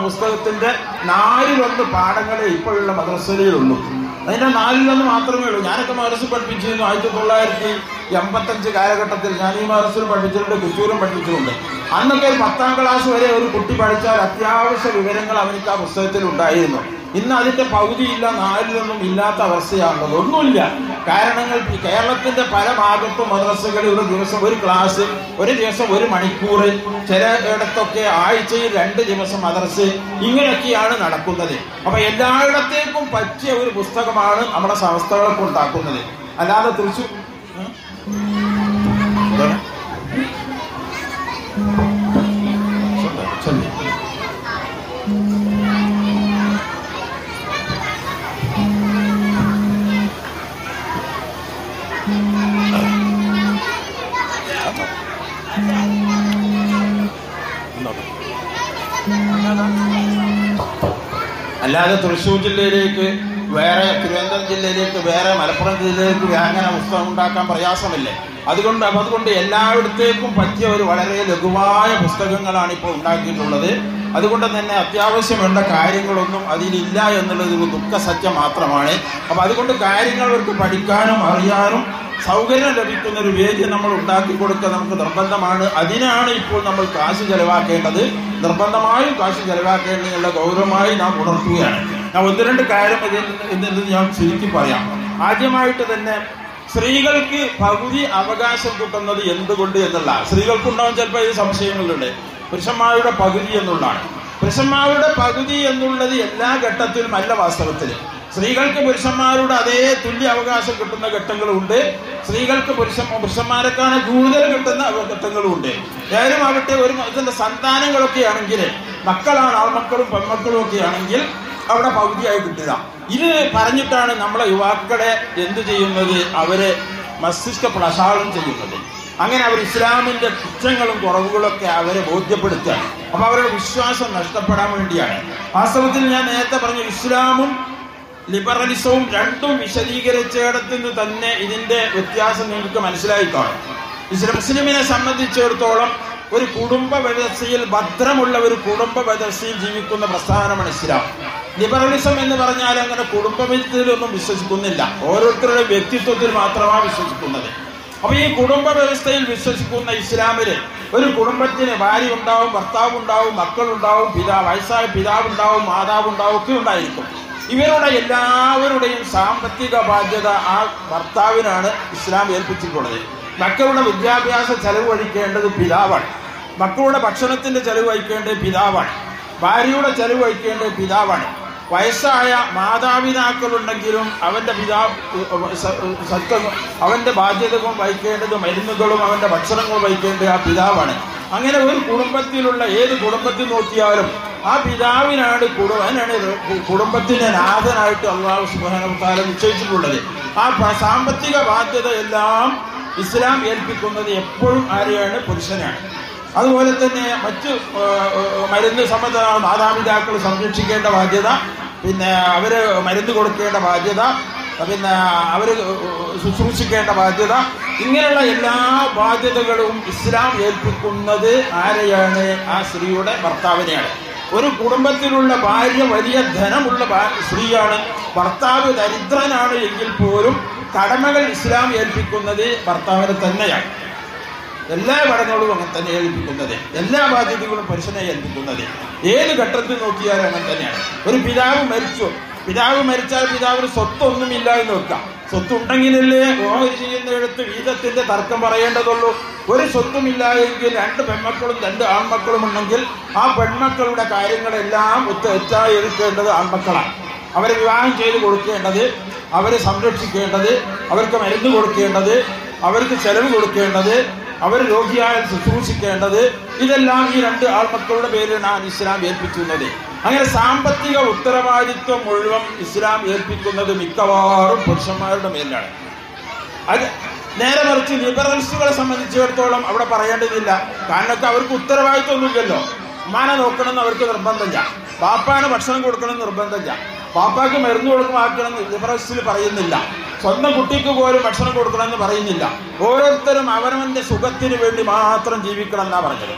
പുസ്തകത്തിന്റെ 4-1 പാഠങ്ങളെ ഇപ്പോഴുള്ള മദ്രസയിലുള്ളൂ. അതിന്റെ 4-1 മാത്രമേ ഉള്ളൂ. ഞാനൊക്കെ മദ്രസ പഠിപ്പിച്ചിരുന്നു 1985 കാലഘട്ടത്തിൽ. ഞാൻ ഈ മദ്രസയിൽ പഠിപ്പിച്ചിട്ടുണ്ട്, കുറ്റൂരും പഠിപ്പിച്ചിട്ടുണ്ട്. അന്നൊക്കെ ഒരു 10ാം ക്ലാസ് വരെ ഒരു കുട്ടി പഠിച്ചാൽ അത്യാവശ്യ വിവരങ്ങൾ അവർക്ക് ആ പുസ്തകത്തിൽ ഉണ്ടായിരുന്നു. ഇന്ന് അതിന്റെ പകുതിയില്ല, 4-1 ഇല്ലാത്ത അവസ്ഥയാണുള്ളത്. ഒന്നുമില്ല. കാരണങ്ങൾ കേരളത്തിന്റെ പല ഭാഗത്തും മദ്രസകളിൽ ഒരു ദിവസം ഒരു ക്ലാസ്, ഒരു ദിവസം 1 മണിക്കൂർ, ചിലയിടത്തൊക്കെ ആഴ്ചയിൽ 2 ദിവസം മദ്രസ, ഇങ്ങനെയൊക്കെയാണ് നടക്കുന്നത്. അപ്പൊ എല്ലായിടത്തേക്കും പറ്റിയ ഒരു പുസ്തകമാണ് നമ്മുടെ സംസ്ഥകൾക്ക് ഉണ്ടാക്കുന്നത്. അല്ലാതെ തൃശ്ശൂർ അല്ലാതെ തൃശ്ശൂർ ജില്ലയിലേക്ക് വേറെ, തിരുവനന്തപുരം ജില്ലയിലേക്ക് വേറെ, മലപ്പുറം ജില്ലയിലേക്ക് അങ്ങനെ പുസ്തകം ഉണ്ടാക്കാൻ പ്രയാസമില്ലേ? അതുകൊണ്ട് എല്ലായിടത്തേക്കും പറ്റിയ ഒരു വളരെ ലഘുവായ പുസ്തകങ്ങളാണ് ഇപ്പോൾ ഉണ്ടാക്കിയിട്ടുള്ളത്. അതുകൊണ്ട് തന്നെ അത്യാവശ്യം വേണ്ട കാര്യങ്ങളൊന്നും അതിലില്ല എന്നുള്ളത് ഒരു ദുഃഖസത്യം മാത്രമാണ്. അപ്പൊ അതുകൊണ്ട് കാര്യങ്ങൾ അവർക്ക് പഠിക്കാനും അറിയാനും സൗകര്യം ലഭിക്കുന്ന ഒരു വേദി നമ്മൾ ഉണ്ടാക്കി കൊടുക്കുക നമുക്ക് നിർബന്ധമാണ്. അതിനാണ് ഇപ്പോൾ നമ്മൾ കാശ് ചെലവാക്കേണ്ടത്. നിർബന്ധമായും കാശ് ചെലവാക്കേണ്ടതിനുള്ള ഗൗരവമായി നാം ഉണർത്തുകയാണ്. ഞാൻ 1-2 കാര്യം ഇതിൽ ഞാൻ ചുരുക്കി പറയാം. ആദ്യമായിട്ട് തന്നെ സ്ത്രീകൾക്ക് പകുതി അവകാശം കിട്ടുന്നത് എന്തുകൊണ്ട് എന്നുള്ള സ്ത്രീകൾക്കുണ്ടാവും ചിലപ്പോൾ ഇത് സംശയങ്ങളുണ്ട്. പുരുഷന്മാരുടെ പകുതി എന്നുള്ളതാണ്. പുരുഷന്മാരുടെ പകുതി എന്നുള്ളത് എല്ലാ ഘട്ടത്തിലും അല്ല. വാസ്തവത്തിൽ സ്ത്രീകൾക്ക് പുരുഷന്മാരുടെ അതേ തുല്യ അവകാശം കിട്ടുന്ന ഘട്ടങ്ങളുണ്ട്. സ്ത്രീകൾക്ക് പുരുഷന്മാരെക്കാണ് കൂടുതൽ കിട്ടുന്ന ഘട്ടങ്ങളും ഉണ്ട്. ഏതായാലും ആവട്ടെ, ഇതിന്റെ സന്താനങ്ങളൊക്കെ ആണെങ്കിൽ, മക്കളാണ് ആൺമക്കളും പെൺമക്കളും ഒക്കെ ആണെങ്കിൽ അവിടെ പകുതിയായി കിട്ടുക. ഇത് പറഞ്ഞിട്ടാണ് നമ്മളെ യുവാക്കളെ എന്ത് ചെയ്യുന്നത്, അവരെ മസ്തിഷ്ക പ്രക്ഷാളനം ചെയ്യുന്നത്. അങ്ങനെ അവർ ഇസ്ലാമിന്റെ കുറ്റങ്ങളും കുറവുകളൊക്കെ അവരെ ബോധ്യപ്പെടുത്തുകയാണ്. അപ്പൊ അവരുടെ വിശ്വാസം നഷ്ടപ്പെടാൻ വേണ്ടിയാണ്. വാസ്തവത്തിൽ ഞാൻ നേരത്തെ പറഞ്ഞു, ഇസ്ലാമും ലിബറലിസവും രണ്ടും വിശദീകരിച്ചിടത്തുനിന്ന് തന്നെ ഇതിന്റെ വ്യത്യാസം നിങ്ങൾക്ക് മനസ്സിലായി കാണും. മുസ്ലിമിനെ സംബന്ധിച്ചിടത്തോളം ഒരു കുടുംബ വ്യവസ്ഥയിൽ ഭദ്രമുള്ള ഒരു കുടുംബ വ്യവസ്ഥയിൽ ജീവിക്കുന്ന പ്രസ്ഥാനമാണ് ഇസ്ലാം. ലിബറലിസം എന്ന് പറഞ്ഞാൽ അങ്ങനെ കുടുംബത്തിലൊന്നും വിശ്വസിക്കുന്നില്ല, ഓരോരുത്തരുടെ വ്യക്തിത്വത്തിൽ മാത്രമാണ് വിശ്വസിക്കുന്നത്. അപ്പൊ ഈ കുടുംബ വ്യവസ്ഥയിൽ വിശ്വസിക്കുന്ന ഇസ്ലാമില് ഒരു കുടുംബത്തിന് ഭാര്യ ഉണ്ടാവും, ഭർത്താവ് ഉണ്ടാവും, മക്കളുണ്ടാവും, വയസ്സായ പിതാവുണ്ടാവും, മാതാവുണ്ടാവും, ഒക്കെ ഉണ്ടായിരിക്കും. ഇവരുടെ എല്ലാവരുടെയും സാമ്പത്തിക ബാധ്യത ആ ഭർത്താവിനാണ് ഇസ്ലാം ഏൽപ്പിച്ചിട്ടുള്ളത്. മക്കളുടെ വിദ്യാഭ്യാസ ചെലവ് വഹിക്കേണ്ടത് പിതാവാണ്, മക്കളുടെ ഭക്ഷണത്തിന്റെ ചെലവ് വഹിക്കേണ്ടത് പിതാവാണ്, ഭാര്യയുടെ ചെലവ് വഹിക്കേണ്ടത് പിതാവാണ്. വയസ്സായ മാതാപിതാക്കളുണ്ടെങ്കിലും അവന്റെ അവന്റെ ബാധ്യതകളും വഹിക്കേണ്ടത് മരുന്നുകളും അവന്റെ ഭക്ഷണങ്ങളും വഹിക്കേണ്ടത് ആ പിതാവാണ്. അങ്ങനെ ഒരു കുടുംബത്തിലുള്ള ഏത് കുടുംബത്തിൽ നോക്കിയാലും ആ പിതാവിനാണ് കുടുംബത്തിന്റെ നാഥനായിട്ട് അല്ലാഹു സുബ്ഹാനഹു വ തആല നിശ്ചയിച്ചിട്ടുള്ളത്. ആ സാമ്പത്തിക ബാധ്യത എല്ലാം ഇസ്ലാം ഏൽപ്പിക്കുന്നത് എപ്പോഴും ആരെയാണ്? പുരുഷനാണ്. അതുപോലെ തന്നെ മറ്റു മരുന്ന് സംബന്ധമായ മാതാപിതാക്കൾ സംരക്ഷിക്കേണ്ട ബാധ്യത, പിന്നെ അവര് മരുന്ന് കൊടുക്കേണ്ട ബാധ്യത, പിന്നെ അവര് ശുശ്രൂഷിക്കേണ്ട ബാധ്യത, ഇങ്ങനെയുള്ള എല്ലാ ബാധ്യതകളും ഇസ്ലാം ഏൽപ്പിക്കുന്നത് ആരെയാണ്? ആ സ്ത്രീയുടെ ഭർത്താവിനെയാണ്. ഒരു കുടുംബത്തിലുള്ള ഭാര്യ വലിയ ധനമുള്ള സ്ത്രീയാണ്, ഭർത്താവ് ദരിദ്രനാണ് എങ്കിൽ പോലും കടമകൾ ഇസ്ലാം ഏൽപ്പിക്കുന്നത് ഭർത്താവിനെ തന്നെയാണ്. എല്ലാ കടങ്ങളും അങ്ങനെ തന്നെ ഏൽപ്പിക്കുന്നത്, എല്ലാ ബാധ്യതകളും പുരുഷനെ ഏൽപ്പിക്കുന്നത്. ഏത് ഘട്ടത്തിൽ നോക്കിയാലും അങ്ങനെ തന്നെയാണ്. ഒരു പിതാവ് മരിച്ചാൽ പിതാവിന് സ്വത്തൊന്നുമില്ല എന്ന് വെക്കാം. സ്വത്തുണ്ടെങ്കിലല്ലേ ഓഹരി ചെയ്യുന്നിടത്ത് വീതത്തിന്റെ തർക്കം പറയേണ്ടതുള്ളൂ. ഒരു സ്വത്തുമില്ല എങ്കിൽ 2 പെൺമക്കളും 2 ആൺമക്കളും ഉണ്ടെങ്കിൽ ആ പെൺമക്കളുടെ കാര്യങ്ങളെല്ലാം ഒറ്റായി എടുക്കേണ്ടത് ആൺമക്കളാണ്. അവരെ വിവാഹം ചെയ്ത് കൊടുക്കേണ്ടത്, അവരെ സംരക്ഷിക്കേണ്ടത്, അവർക്ക് മരുന്ന് കൊടുക്കേണ്ടത്, അവർക്ക് ചെലവ് കൊടുക്കേണ്ടത്, അവർ രോഗിയായാൽ ശുശ്രൂഷിക്കേണ്ടത്, ഇതെല്ലാം ഈ 2 ആൺമക്കളുടെ പേരിലാണ് ഇസ്ലാം ഏൽപ്പിക്കുന്നത്. അങ്ങനെ സാമ്പത്തിക ഉത്തരവാദിത്വം മുഴുവൻ ഇസ്ലാം ഏൽപ്പിക്കുന്നത് മിക്കവാറും പുരുഷന്മാരുടെ മേലാണ്. അത് നേരെ മറിച്ച് ലിബറൽസുകളെ സംബന്ധിച്ചിടത്തോളം അവിടെ പറയേണ്ടതില്ല. കാരണം അവർക്ക് ഉത്തരവാദിത്വം ഒന്നുമില്ലല്ലോ. ഉമ്മാനെ നോക്കണമെന്ന് അവർക്ക് നിർബന്ധമില്ല, പാപ്പാന് ഭക്ഷണം കൊടുക്കണമെന്ന് നിർബന്ധമില്ല, പാപ്പാക്ക് മരുന്ന് കൊടുക്കണമെന്ന് ലിബറൽസിൽ പറയുന്നില്ല, സ്വന്തം കുട്ടിക്ക് പോലും ഭക്ഷണം കൊടുക്കണമെന്ന് പറയുന്നില്ല. ഓരോരുത്തരും അവനവന്റെ സുഖത്തിന് വേണ്ടി മാത്രം ജീവിക്കണം എന്നാ പറഞ്ഞത്.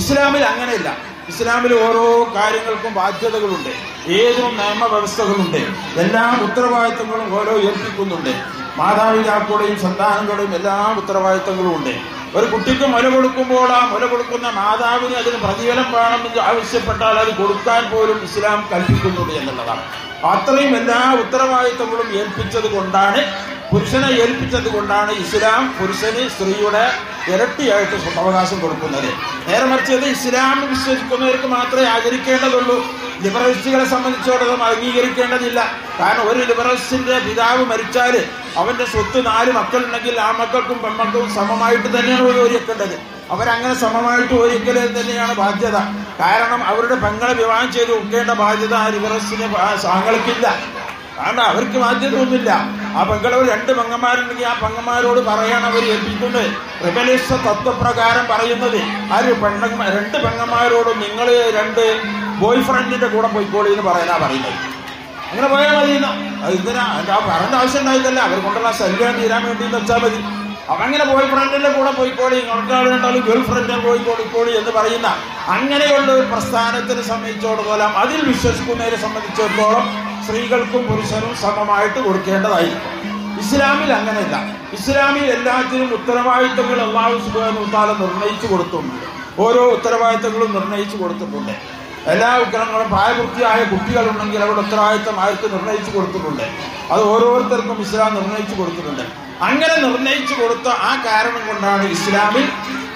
ഇസ്ലാമിൽ അങ്ങനെയില്ല. ഇസ്ലാമിൽ ഓരോ കാര്യങ്ങൾക്കും ബാധ്യതകളുണ്ട്, ഏതിനും നിയമവ്യവസ്ഥകളുണ്ട്, എല്ലാ ഉത്തരവാദിത്തങ്ങളും ഓരോ ഏൽപ്പിക്കുന്നുണ്ട്. മാതാപിതാക്കളുടെയും സന്താനങ്ങളുടെയും എല്ലാ ഉത്തരവാദിത്തങ്ങളും ഉണ്ട്. ഒരു കുട്ടിക്ക് മുല കൊടുക്കുമ്പോൾ ആ മുല കൊടുക്കുന്ന മാതാവിന് അതിന് പ്രതിഫലം വേണമെന്ന് ആവശ്യപ്പെട്ടാൽ അത് കൊടുക്കാൻ പോലും ഇസ്ലാം കൽപ്പിക്കുന്നുണ്ട് എന്നുള്ളതാണ്. അത്രയും എല്ലാ ഉത്തരവാദിത്തങ്ങളും പുരുഷനെ ഏൽപ്പിച്ചത് കൊണ്ടാണ് ഇസ്ലാം പുരുഷന് സ്ത്രീയുടെ ഇരട്ടിയായിട്ട് സ്വത്തവകാശം കൊടുക്കുന്നത്. നേരെ മറിച്ച് അത് ഇസ്ലാം വിശ്വസിക്കുന്നവർക്ക് മാത്രമേ ആചരിക്കേണ്ടതുള്ളൂ. ലിബറലിസ്റ്റുകളെ സംബന്ധിച്ചിടത്തോളം അംഗീകരിക്കേണ്ടതില്ല. കാരണം ഒരു ലിബറലിസ്റ്റിന്റെ പിതാവ് മരിച്ചാൽ അവന്റെ സ്വത്ത് 4 മക്കളുണ്ടെങ്കിൽ ആ മക്കൾക്കും പെൺമക്കൾക്കും സമമായിട്ട് തന്നെയാണ് ഓരിയേക്കേണ്ടത്. അവരങ്ങനെ സമമായിട്ട് ഓരിക്കല് തന്നെയാണ് ബാധ്യത. കാരണം അവരുടെ പെങ്ങളെ വിവാഹം ചെയ്ത് കൊടുക്കേണ്ട ബാധ്യത ആ ലിബറലിസ്റ്റിന്റെ ആങ്ങൾക്കില്ല. കാരണം അവർക്ക് ബാധ്യത ഒന്നുമില്ല. ആ പെങ്ങളോട് 2 പെങ്ങന്മാരുണ്ടെങ്കിൽ ആ പെങ്ങന്മാരോട് പറയാൻ അവർ ഏൽപ്പിക്കുന്നത്. റിബലിസ്റ്റ് തത്വപ്രകാരം പറയുന്നത് ആ 2 പെങ്ങന്മാരോടും നിങ്ങൾ 2 ബോയ് ഫ്രണ്ടിന്റെ കൂടെ പോയിക്കോളി എന്ന് പറയാനാ പറയുന്നത്. അങ്ങനെ പോയാൽ മതി. ഇതിനാ പറയേണ്ട ആവശ്യം ഉണ്ടായിട്ടല്ല, അവർ കൊണ്ടുള്ള ശല്യം തീരാൻ വേണ്ടി വെച്ചാൽ മതി. അങ്ങനെ ബോയ് ഫ്രണ്ടിന്റെ കൂടെ പോയിക്കോളി, ഇങ്ങോട്ടാളുണ്ടാലും ഗേൾ ഫ്രണ്ടിനെ പോയിക്കോളിക്കോളി എന്ന് പറയുന്ന അങ്ങനെയുള്ള ഒരു പ്രസ്ഥാനത്തിനെ സംബന്ധിച്ചിടത്തോളം, അതിൽ വിശ്വസിക്കുന്നതിനെ സംബന്ധിച്ചിടത്തോളം സ്ത്രീകൾക്കും പുരുഷനും സമമായിട്ട് കൊടുക്കേണ്ടതായിരിക്കും. ഇസ്ലാമിൽ അങ്ങനെയല്ല. ഇസ്ലാമിൽ എല്ലാത്തിനും ഉത്തരവാദിത്തങ്ങൾ അല്ലാഹു സുബ്ഹാനഹു വ തആല നിർണയിച്ചു കൊടുത്തിട്ടുണ്ട്. ഓരോ ഉത്തരവാദിത്തങ്ങളും നിർണയിച്ചു കൊടുത്തിട്ടുണ്ട്. എല്ലാ ഉത്തരങ്ങളും പ്രായപൂർത്തിയായ കുട്ടികളുണ്ടെങ്കിൽ അവരുടെ ഉത്തരവാദിത്തം ആർക്ക് നിർണയിച്ചു കൊടുത്തിട്ടുണ്ട്. അത് ഓരോരുത്തർക്കും ഇസ്ലാം നിർണയിച്ചു കൊടുത്തിട്ടുണ്ട്. അങ്ങനെ നിർണയിച്ചു കൊടുത്ത ആ കാരണം കൊണ്ടാണ് ഇസ്ലാമിൽ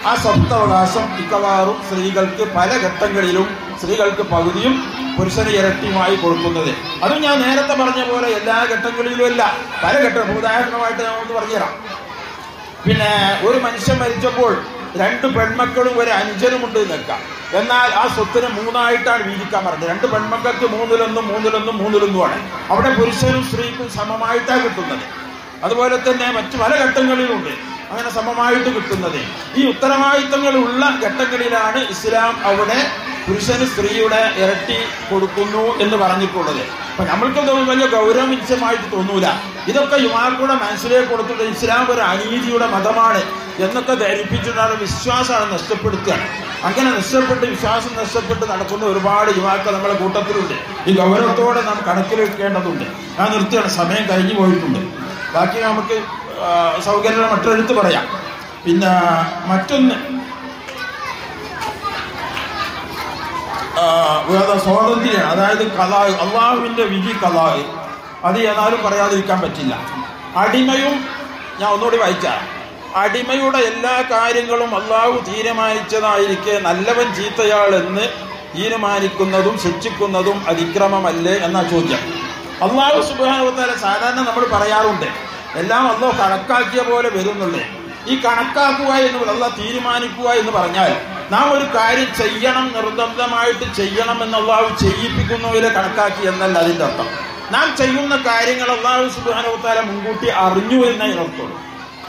ആ സ്വത്തവകാശം മിക്കവാറും സ്ത്രീകൾക്ക് പല ഘട്ടങ്ങളിലും സ്ത്രീകൾക്ക് പകുതിയും പുരുഷന് ഇരട്ടിയുമായി കൊടുക്കുന്നത്. അതും ഞാൻ നേരത്തെ പറഞ്ഞ പോലെ എല്ലാ ഘട്ടങ്ങളിലും അല്ല, പല ഘട്ടം. ഉദാഹരണമായിട്ട് നമുക്ക് പറഞ്ഞുതരാം. പിന്നെ ഒരു മനുഷ്യൻ മരിച്ചപ്പോൾ 2 പെൺമക്കളും ഒരു അനുജനുമുണ്ട് നിൽക്കാം. എന്നാൽ ആ സ്വത്തിനെ 3ആയിട്ടാണ് വീതിക്കാൻ പറഞ്ഞത്. 2 പെൺമക്കൾക്ക് 3-1 അവിടെ പുരുഷനും സ്ത്രീക്കും സമമായിട്ടാണ് കിട്ടുന്നത്. അതുപോലെ തന്നെ മറ്റു പല ഘട്ടങ്ങളിലുണ്ട്. അങ്ങനെ സമമായിട്ട് കിട്ടുന്നത്. ഈ ഉത്തരവാദിത്തങ്ങളുള്ള ഘട്ടങ്ങളിലാണ് ഇസ്ലാം അവിടെ പുരുഷന് സ്ത്രീയുടെ ഇരട്ടി കൊടുക്കുന്നു എന്ന് പറഞ്ഞിട്ടുള്ളത്. അപ്പൊ നമ്മൾക്കത് വലിയ ഗൗരവനിശ്ചയമായിട്ട് തോന്നൂല. ഇതൊക്കെ യുവാക്കളുടെ മനസ്സിലേക്ക് കൊടുത്തിട്ട് ഇസ്ലാം ഒരു അനീതിയുടെ മതമാണ് എന്നൊക്കെ ധരിപ്പിച്ചിട്ടാണ് വിശ്വാസമാണ് നഷ്ടപ്പെടുത്തുകയാണ്. അങ്ങനെ വിശ്വാസം നഷ്ടപ്പെട്ട് നടക്കുന്ന ഒരുപാട് യുവാക്കൾ നമ്മുടെ കൂട്ടത്തിലുണ്ട്. ഈ ഗൗരവത്തോടെ നാം കണക്കിലെടുക്കേണ്ടതുണ്ട്. ഞാൻ നിർത്തിയാണ്, സമയം കഴിഞ്ഞു പോയിട്ടുണ്ട്. ബാക്കി നമുക്ക് സൗകര്യം മറ്റൊരെടുത്ത് പറയാം. പിന്നെ മറ്റൊന്ന് സ്വാതന്ത്ര്യമാണ്. അതായത് കലാ, അള്ളാഹുവിൻ്റെ വിധി കലാ, അത് ഏതായാലും പറയാതിരിക്കാൻ പറ്റില്ല. അടിമയും, ഞാൻ ഒന്നുകൂടി വായിക്കാം, അടിമയുടെ എല്ലാ കാര്യങ്ങളും അള്ളാഹു തീരുമാനിച്ചതായിരിക്കെ നല്ലവൻ ചീത്തയാൾ എന്ന് തീരുമാനിക്കുന്നതും ശിക്ഷിക്കുന്നതും അതിക്രമമല്ലേ എന്നാ ചോദ്യം. അള്ളാഹു സുബ്ഹാനഹു വ തആല സാധാരണ നമ്മൾ പറയാറുണ്ട് എല്ലാം അള്ളാഹു കണക്കാക്കിയ പോലെ വരുന്നുള്ളൂ. ഈ കണക്കാക്കുക എന്ന് അള്ളാഹ് തീരുമാനിക്കുക എന്ന് പറഞ്ഞാൽ നാം ഒരു കാര്യം ചെയ്യണം, നിർബന്ധമായിട്ട് ചെയ്യണം എന്ന് അള്ളാഹു ചെയ്യിപ്പിക്കുന്നവരെ കണക്കാക്കി എന്നല്ല അതിൻ്റെ അർത്ഥം. നാം ചെയ്യുന്ന കാര്യങ്ങൾ അള്ളാഹു സുബ്ഹാനഹു വ തആല മുൻകൂട്ടി അറിഞ്ഞു എന്നതിനർത്ഥമുള്ളൂ.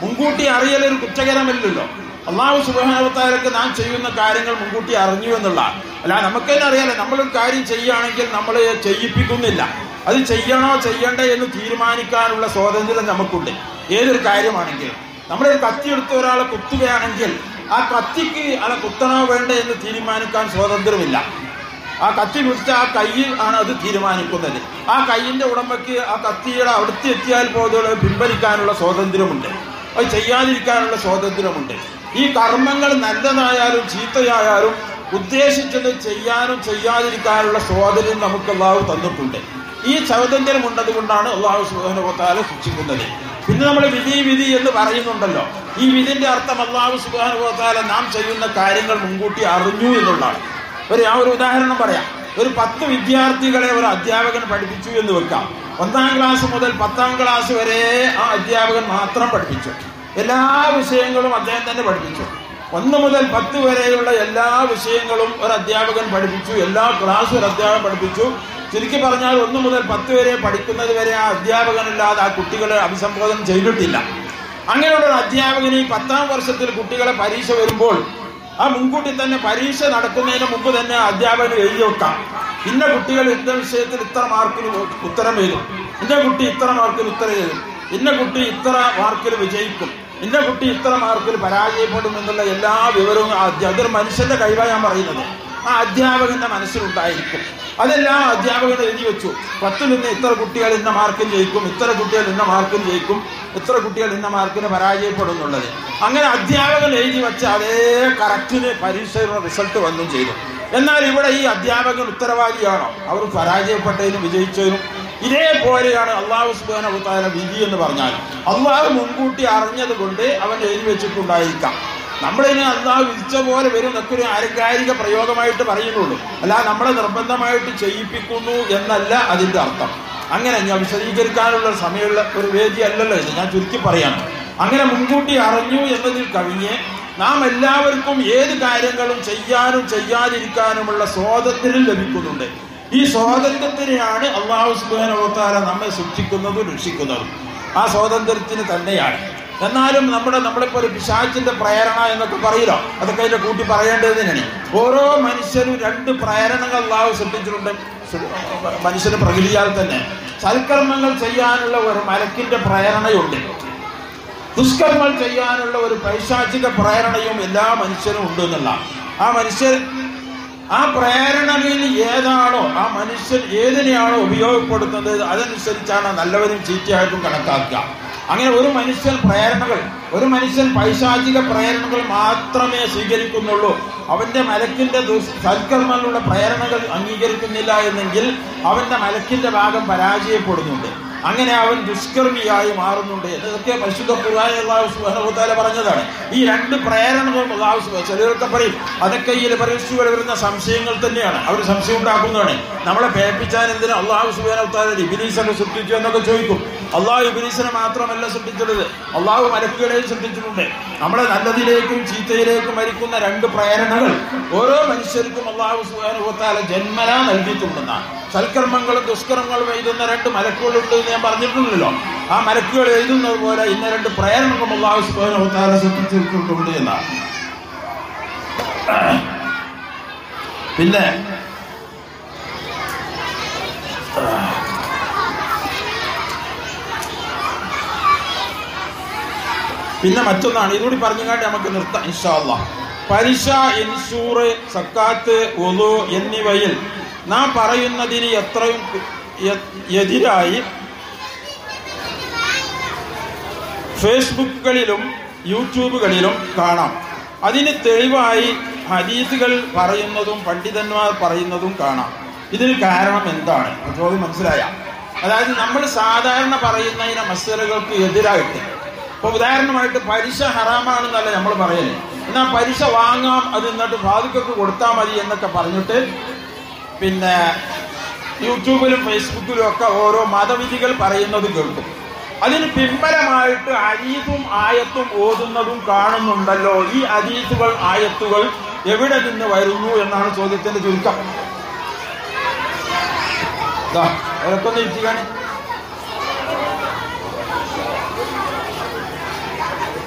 മുൻകൂട്ടി അറിയലൊരു കുറ്റകരമല്ലല്ലോ. അള്ളാഹു സുബ്ഹാനഹു വ തആലക്ക് നാം ചെയ്യുന്ന കാര്യങ്ങൾ മുൻകൂട്ടി അറിഞ്ഞു എന്നുള്ള അല്ല. നമുക്ക് തന്നെ അറിയാലോ, നമ്മളൊരു കാര്യം ചെയ്യുകയാണെങ്കിൽ നമ്മൾ ചെയ്യിപ്പിക്കുന്നില്ല. അത് ചെയ്യണോ ചെയ്യണ്ടേ എന്ന് തീരുമാനിക്കാനുള്ള സ്വാതന്ത്ര്യം നമുക്കുണ്ട്. ഏതൊരു കാര്യമാണെങ്കിലും നമ്മളൊരു കത്തി എടുത്ത് ഒരാളെ കുത്തുകയാണെങ്കിൽ ആ കത്തിക്ക് ആളെ കുത്തണോ വേണ്ടേ എന്ന് തീരുമാനിക്കാൻ സ്വാതന്ത്ര്യമില്ല. ആ കത്തി പിടിച്ച ആ കൈ ആണ് അത് തീരുമാനിക്കുന്നത്. ആ കൈയിൻ്റെ ഉടമയ്ക്ക് ആ കത്തിയുടെ അടുത്ത് എത്തിയാൽ പോലും പിൻവലിക്കാനുള്ള സ്വാതന്ത്ര്യമുണ്ട്, അത് ചെയ്യാതിരിക്കാനുള്ള സ്വാതന്ത്ര്യമുണ്ട്. ഈ കർമ്മങ്ങൾ നല്ലതായാലും ചീത്തയായാലും ഉദ്ദേശിച്ചത് ചെയ്യാനും ചെയ്യാതിരിക്കാനുള്ള സ്വാതന്ത്ര്യം നമുക്ക് അള്ളാഹു തന്നിട്ടുണ്ട്. ഈ സ്വാതന്ത്ര്യം ഉണ്ടതുകൊണ്ടാണ് അള്ളാഹു സുബ്ഹാനഹു വ തആല ശിക്ഷിക്കുന്നത്. പിന്നെ നമ്മൾ വിധി എന്ന് പറയുന്നുണ്ടല്ലോ, ഈ വിധിന്റെ അർത്ഥം അള്ളാഹു സുബ്ഹാനഹു വ തആല നാം ചെയ്യുന്ന കാര്യങ്ങൾ മുൻകൂട്ടി അറിഞ്ഞു എന്നുള്ളതാണ്. ഞാൻ ഒരു ഉദാഹരണം പറയാം. ഒരു 10 വിദ്യാർത്ഥികളെ ഒരു അധ്യാപകൻ പഠിപ്പിച്ചു എന്ന് വെക്കാം. 1ാം ക്ലാസ് മുതൽ 10ാം ക്ലാസ് വരെ ആ അധ്യാപകൻ മാത്രം പഠിപ്പിച്ചു. എല്ലാ വിഷയങ്ങളും അദ്ദേഹം തന്നെ പഠിപ്പിച്ചു. 1 മുതൽ 10 വരെയുള്ള എല്ലാ വിഷയങ്ങളും ഒരു അധ്യാപകൻ പഠിപ്പിച്ചു. എല്ലാ ക്ലാസ്സും ഒരു അധ്യാപകൻ പഠിപ്പിച്ചു. ചുരുക്കി പറഞ്ഞാൽ 1 മുതൽ 10 വരെ പഠിക്കുന്നത് വരെ ആ അധ്യാപകനല്ലാതെ ആ കുട്ടികളെ അഭിസംബോധന ചെയ്തിട്ടില്ല. അങ്ങനെയുള്ള ഒരു അധ്യാപകന് ഈ 10ാം വർഷത്തിൽ കുട്ടികളെ പരീക്ഷ വരുമ്പോൾ ആ മുൻകൂട്ടി തന്നെ പരീക്ഷ നടക്കുന്നതിന് മുമ്പ് തന്നെ അധ്യാപകന് എഴുതി വെക്കാം, ഇന്ന കുട്ടികൾ ഇന്ന വിഷയത്തിൽ ഇത്ര മാർക്കിന് ഉത്തരം എഴുതും, ഇന്ന കുട്ടി ഇത്ര മാർക്കിന് ഉത്തരം എഴുതും, ഇന്ന കുട്ടി ഇത്ര മാർക്കിൽ വിജയിക്കും, ഇന്ന കുട്ടി ഇത്ര മാർക്കിൽ പരാജയപ്പെടും എന്നുള്ള എല്ലാ വിവരവും അതൊരു മനുഷ്യന്റെ കഴിവാണ് ഞാൻ പറയുന്നത്. ആ അധ്യാപകന്റെ മനസ്സിലുണ്ടായിരിക്കും. അതെല്ലാം അധ്യാപകൻ എഴുതി വെച്ചു. 10ൽ നിന്ന് ഇത്ര കുട്ടികൾ ഇന്ന മാർക്കിന് ജയിക്കും, ഇത്ര കുട്ടികൾ ഇന്ന മാർക്കിന് ജയിക്കും, ഇത്ര കുട്ടികൾ ഇന്ന മാർക്കിന് പരാജയപ്പെടും എന്നുള്ളത്. അങ്ങനെ അധ്യാപകൻ എഴുതി വെച്ച അതേ കറക്റ്റിന് പരീക്ഷയുടെ റിസൾട്ട് വന്നും ചെയ്തു. എന്നാൽ ഇവിടെ ഈ അധ്യാപകൻ ഉത്തരവാദിയാണോ അവർ പരാജയപ്പെട്ടതിനും വിജയിച്ചതിനും? ഇതേപോലെയാണ് അള്ളാഹു സുബ്ഹാനഹു വ തആല വിധി എന്ന് പറഞ്ഞാൽ അള്ളാഹു മുൻകൂട്ടി അറിഞ്ഞത് കൊണ്ട് അവൻ എഴുതി വെച്ചിട്ടുണ്ടായിരിക്കാം. നമ്മളിനി അള്ളാഹു വിധിച്ച പോലെ വരും എന്നൊക്കെ ഒരു ആലങ്കാരിക പ്രയോഗമായിട്ട് പറയുന്നുള്ളൂ, അല്ല നമ്മളെ നിർബന്ധമായിട്ട് ചെയ്യിപ്പിക്കുന്നു എന്നല്ല അതിൻ്റെ അർത്ഥം. അങ്ങനെ ഞാൻ വിശദീകരിക്കാനുള്ള സമയമുള്ള ഒരു വേദി അല്ലല്ലോ ഇത്, ഞാൻ ചുരുക്കി പറയാണ്. അങ്ങനെ മുൻകൂട്ടി അറിഞ്ഞു എന്നതിൽ കവിഞ്ഞ് നാം എല്ലാവർക്കും ഏത് കാര്യങ്ങളും ചെയ്യാനും ചെയ്യാതിരിക്കാനുമുള്ള സ്വാതന്ത്ര്യം ലഭിക്കുന്നുണ്ട്. ഈ സ്വാതന്ത്ര്യത്തിനെയാണ് അള്ളാഹു സുബ്ഹാനഹു വ തആല നമ്മെ സൃഷ്ടിക്കുന്നതും രക്ഷിക്കുന്നതും. ആ സ്വാതന്ത്ര്യത്തിന് തന്നെയാണ്. എന്നാലും നമ്മളിപ്പോൾ ഒരു പിശാചിന്റെ പ്രേരണ എന്നൊക്കെ പറയില്ലോ, അതൊക്കെ അതിന്റെ കൂട്ടി പറയേണ്ടത് തന്നെയാണ്. ഓരോ മനുഷ്യരും 2 പ്രേരണകൾ അള്ളാഹു സൃഷ്ടിച്ചിട്ടുണ്ട് മനുഷ്യന്റെ പ്രകൃതിയാൽ തന്നെ. സൽക്കർമ്മങ്ങൾ ചെയ്യാനുള്ള ഒരു മലക്കിന്റെ പ്രേരണയുണ്ട്, ദുഷ്കർമ്മങ്ങൾ ചെയ്യാനുള്ള ഒരു പൈശാചിക പ്രേരണയും എല്ലാ മനുഷ്യരും ഉണ്ട് എന്നുള്ള ആ പ്രേരണയിൽ ഏതാണോ ആ മനുഷ്യൻ ഏതിനെയാണോ ഉപയോഗപ്പെടുത്തുന്നത് അതനുസരിച്ചാണ് നല്ലവരും ചീത്തയായിട്ടും കണക്കാക്കുക. അങ്ങനെ ഒരു മനുഷ്യൻ പൈശാചിക പ്രേരണകൾ മാത്രമേ സ്വീകരിക്കുന്നുള്ളൂ. അവന്റെ മലക്കിന്റെ സൽക്കർമ്മങ്ങളുടെ പ്രേരണകൾ അംഗീകരിക്കുന്നില്ല എന്നെങ്കിൽ അവന്റെ മലക്കിന്റെ ഭാഗം പരാജയപ്പെടുന്നുണ്ട്. അങ്ങനെ അവൻ ദുഷ്കർമ്മിയായി മാറുന്നുണ്ട് എന്നതൊക്കെ പരിശുദ്ധ ഖുർആനിൽ അല്ലാഹു സുബ്ഹാനഹു വ തആല പറഞ്ഞതാണ്. ഈ 2 പ്രേരണകളും അല്ലാഹു സുബ്ഹാനഹു ചിലരൊക്കെ പറയും അതൊക്കെ ഈ പരീക്ഷകൾ വരുന്ന സംശയങ്ങൾ തന്നെയാണ്, അവർ സംശയം ഉണ്ടാക്കുന്നതാണ്. നമ്മളെ പേപ്പിച്ചാൻ എന്തിനാ അല്ലാഹു സുബ്ഹാനഹു വ തആല ഇബ്ലീസിനെ സൃഷ്ടിച്ചു എന്നൊക്കെ ചോദിക്കും. അല്ലാഹു ഇബ്ലീസിനെ മാത്രമല്ല സൃഷ്ടിച്ചത്, അല്ലാഹു മലക്കുകളെയും സൃഷ്ടിച്ചിട്ടുണ്ട്. നമ്മളെ നല്ലതിലേക്കും ചീത്തയിലേക്കും മരിക്കുന്ന 2 പ്രേരണകൾ ഓരോ മനുഷ്യർക്കും അല്ലാഹു സുബ്ഹാനഹു വ തആല ജന്മനാ നൽകിയിട്ടുണ്ടെന്നാണ്. സൽക്കർമ്മങ്ങളും ദുഷ്കർമ്മങ്ങളും എഴുതുന്ന 2 മലക്കുകളുണ്ട് എന്ന് ഞാൻ പറഞ്ഞിട്ടുണ്ടല്ലോ. ആ മലക്കുകൾ എഴുതുന്നത് പോലെ ഇന്ന 2 പ്രേരണകൾ അല്ലാഹു സുബ്ഹാനഹു വ തആല സൃഷ്ടിച്ചിട്ടുണ്ട് എന്നാണ്. പിന്നെ മറ്റൊന്നാണ്, ഇതുകൂടി പറഞ്ഞുകൊണ്ട് നമുക്ക് നിർത്താം ഇൻഷാ അല്ലാഹ്. പലിശ, ഇൻഷൂർ, സക്കാത്ത്, വുളു എന്നിവയിൽ നാം പറയുന്നതിന് എത്രയും എതിരായി ഫേസ്ബുക്കുകളിലും യൂട്യൂബുകളിലും കാണാം. അതിന് തെളിവായി ഹദീസുകൾ പറയുന്നതും പണ്ഡിതന്മാർ പറയുന്നതും കാണാം. ഇതിന് കാരണം എന്താണ്? ചോദ്യം മനസ്സിലായ? അതായത് നമ്മൾ സാധാരണ പറയുന്നതിനെ മസ്അലകൾക്ക് എതിരായിട്ട്, ഇപ്പൊ ഉദാഹരണമായിട്ട് പലിശ ഹറാമാണെന്നല്ല നമ്മൾ പറയല്, എന്നാൽ പലിശ വാങ്ങാം, അത് എന്നിട്ട് സാധുക്കൾക്ക് കൊടുത്താൽ മതി എന്നൊക്കെ പറഞ്ഞിട്ട് പിന്നെ യൂട്യൂബിലും ഫേസ്ബുക്കിലും ഒക്കെ ഓരോ മതവിധികൾ പറയുന്നത് കേൾക്കും. അതിന് പിമ്പലമായിട്ട് ഹദീസും ആയത്തും ഓതുന്നതും കാണുന്നുണ്ടല്ലോ. ഈ ഹദീസുകൾ ആയത്തുകൾ എവിടെ നിന്ന് വരുന്നു എന്നാണ് ചോദ്യത്തിന്റെ ചുരുക്കം. അവരൊക്കെ ഇരിക്കുകയാണ്.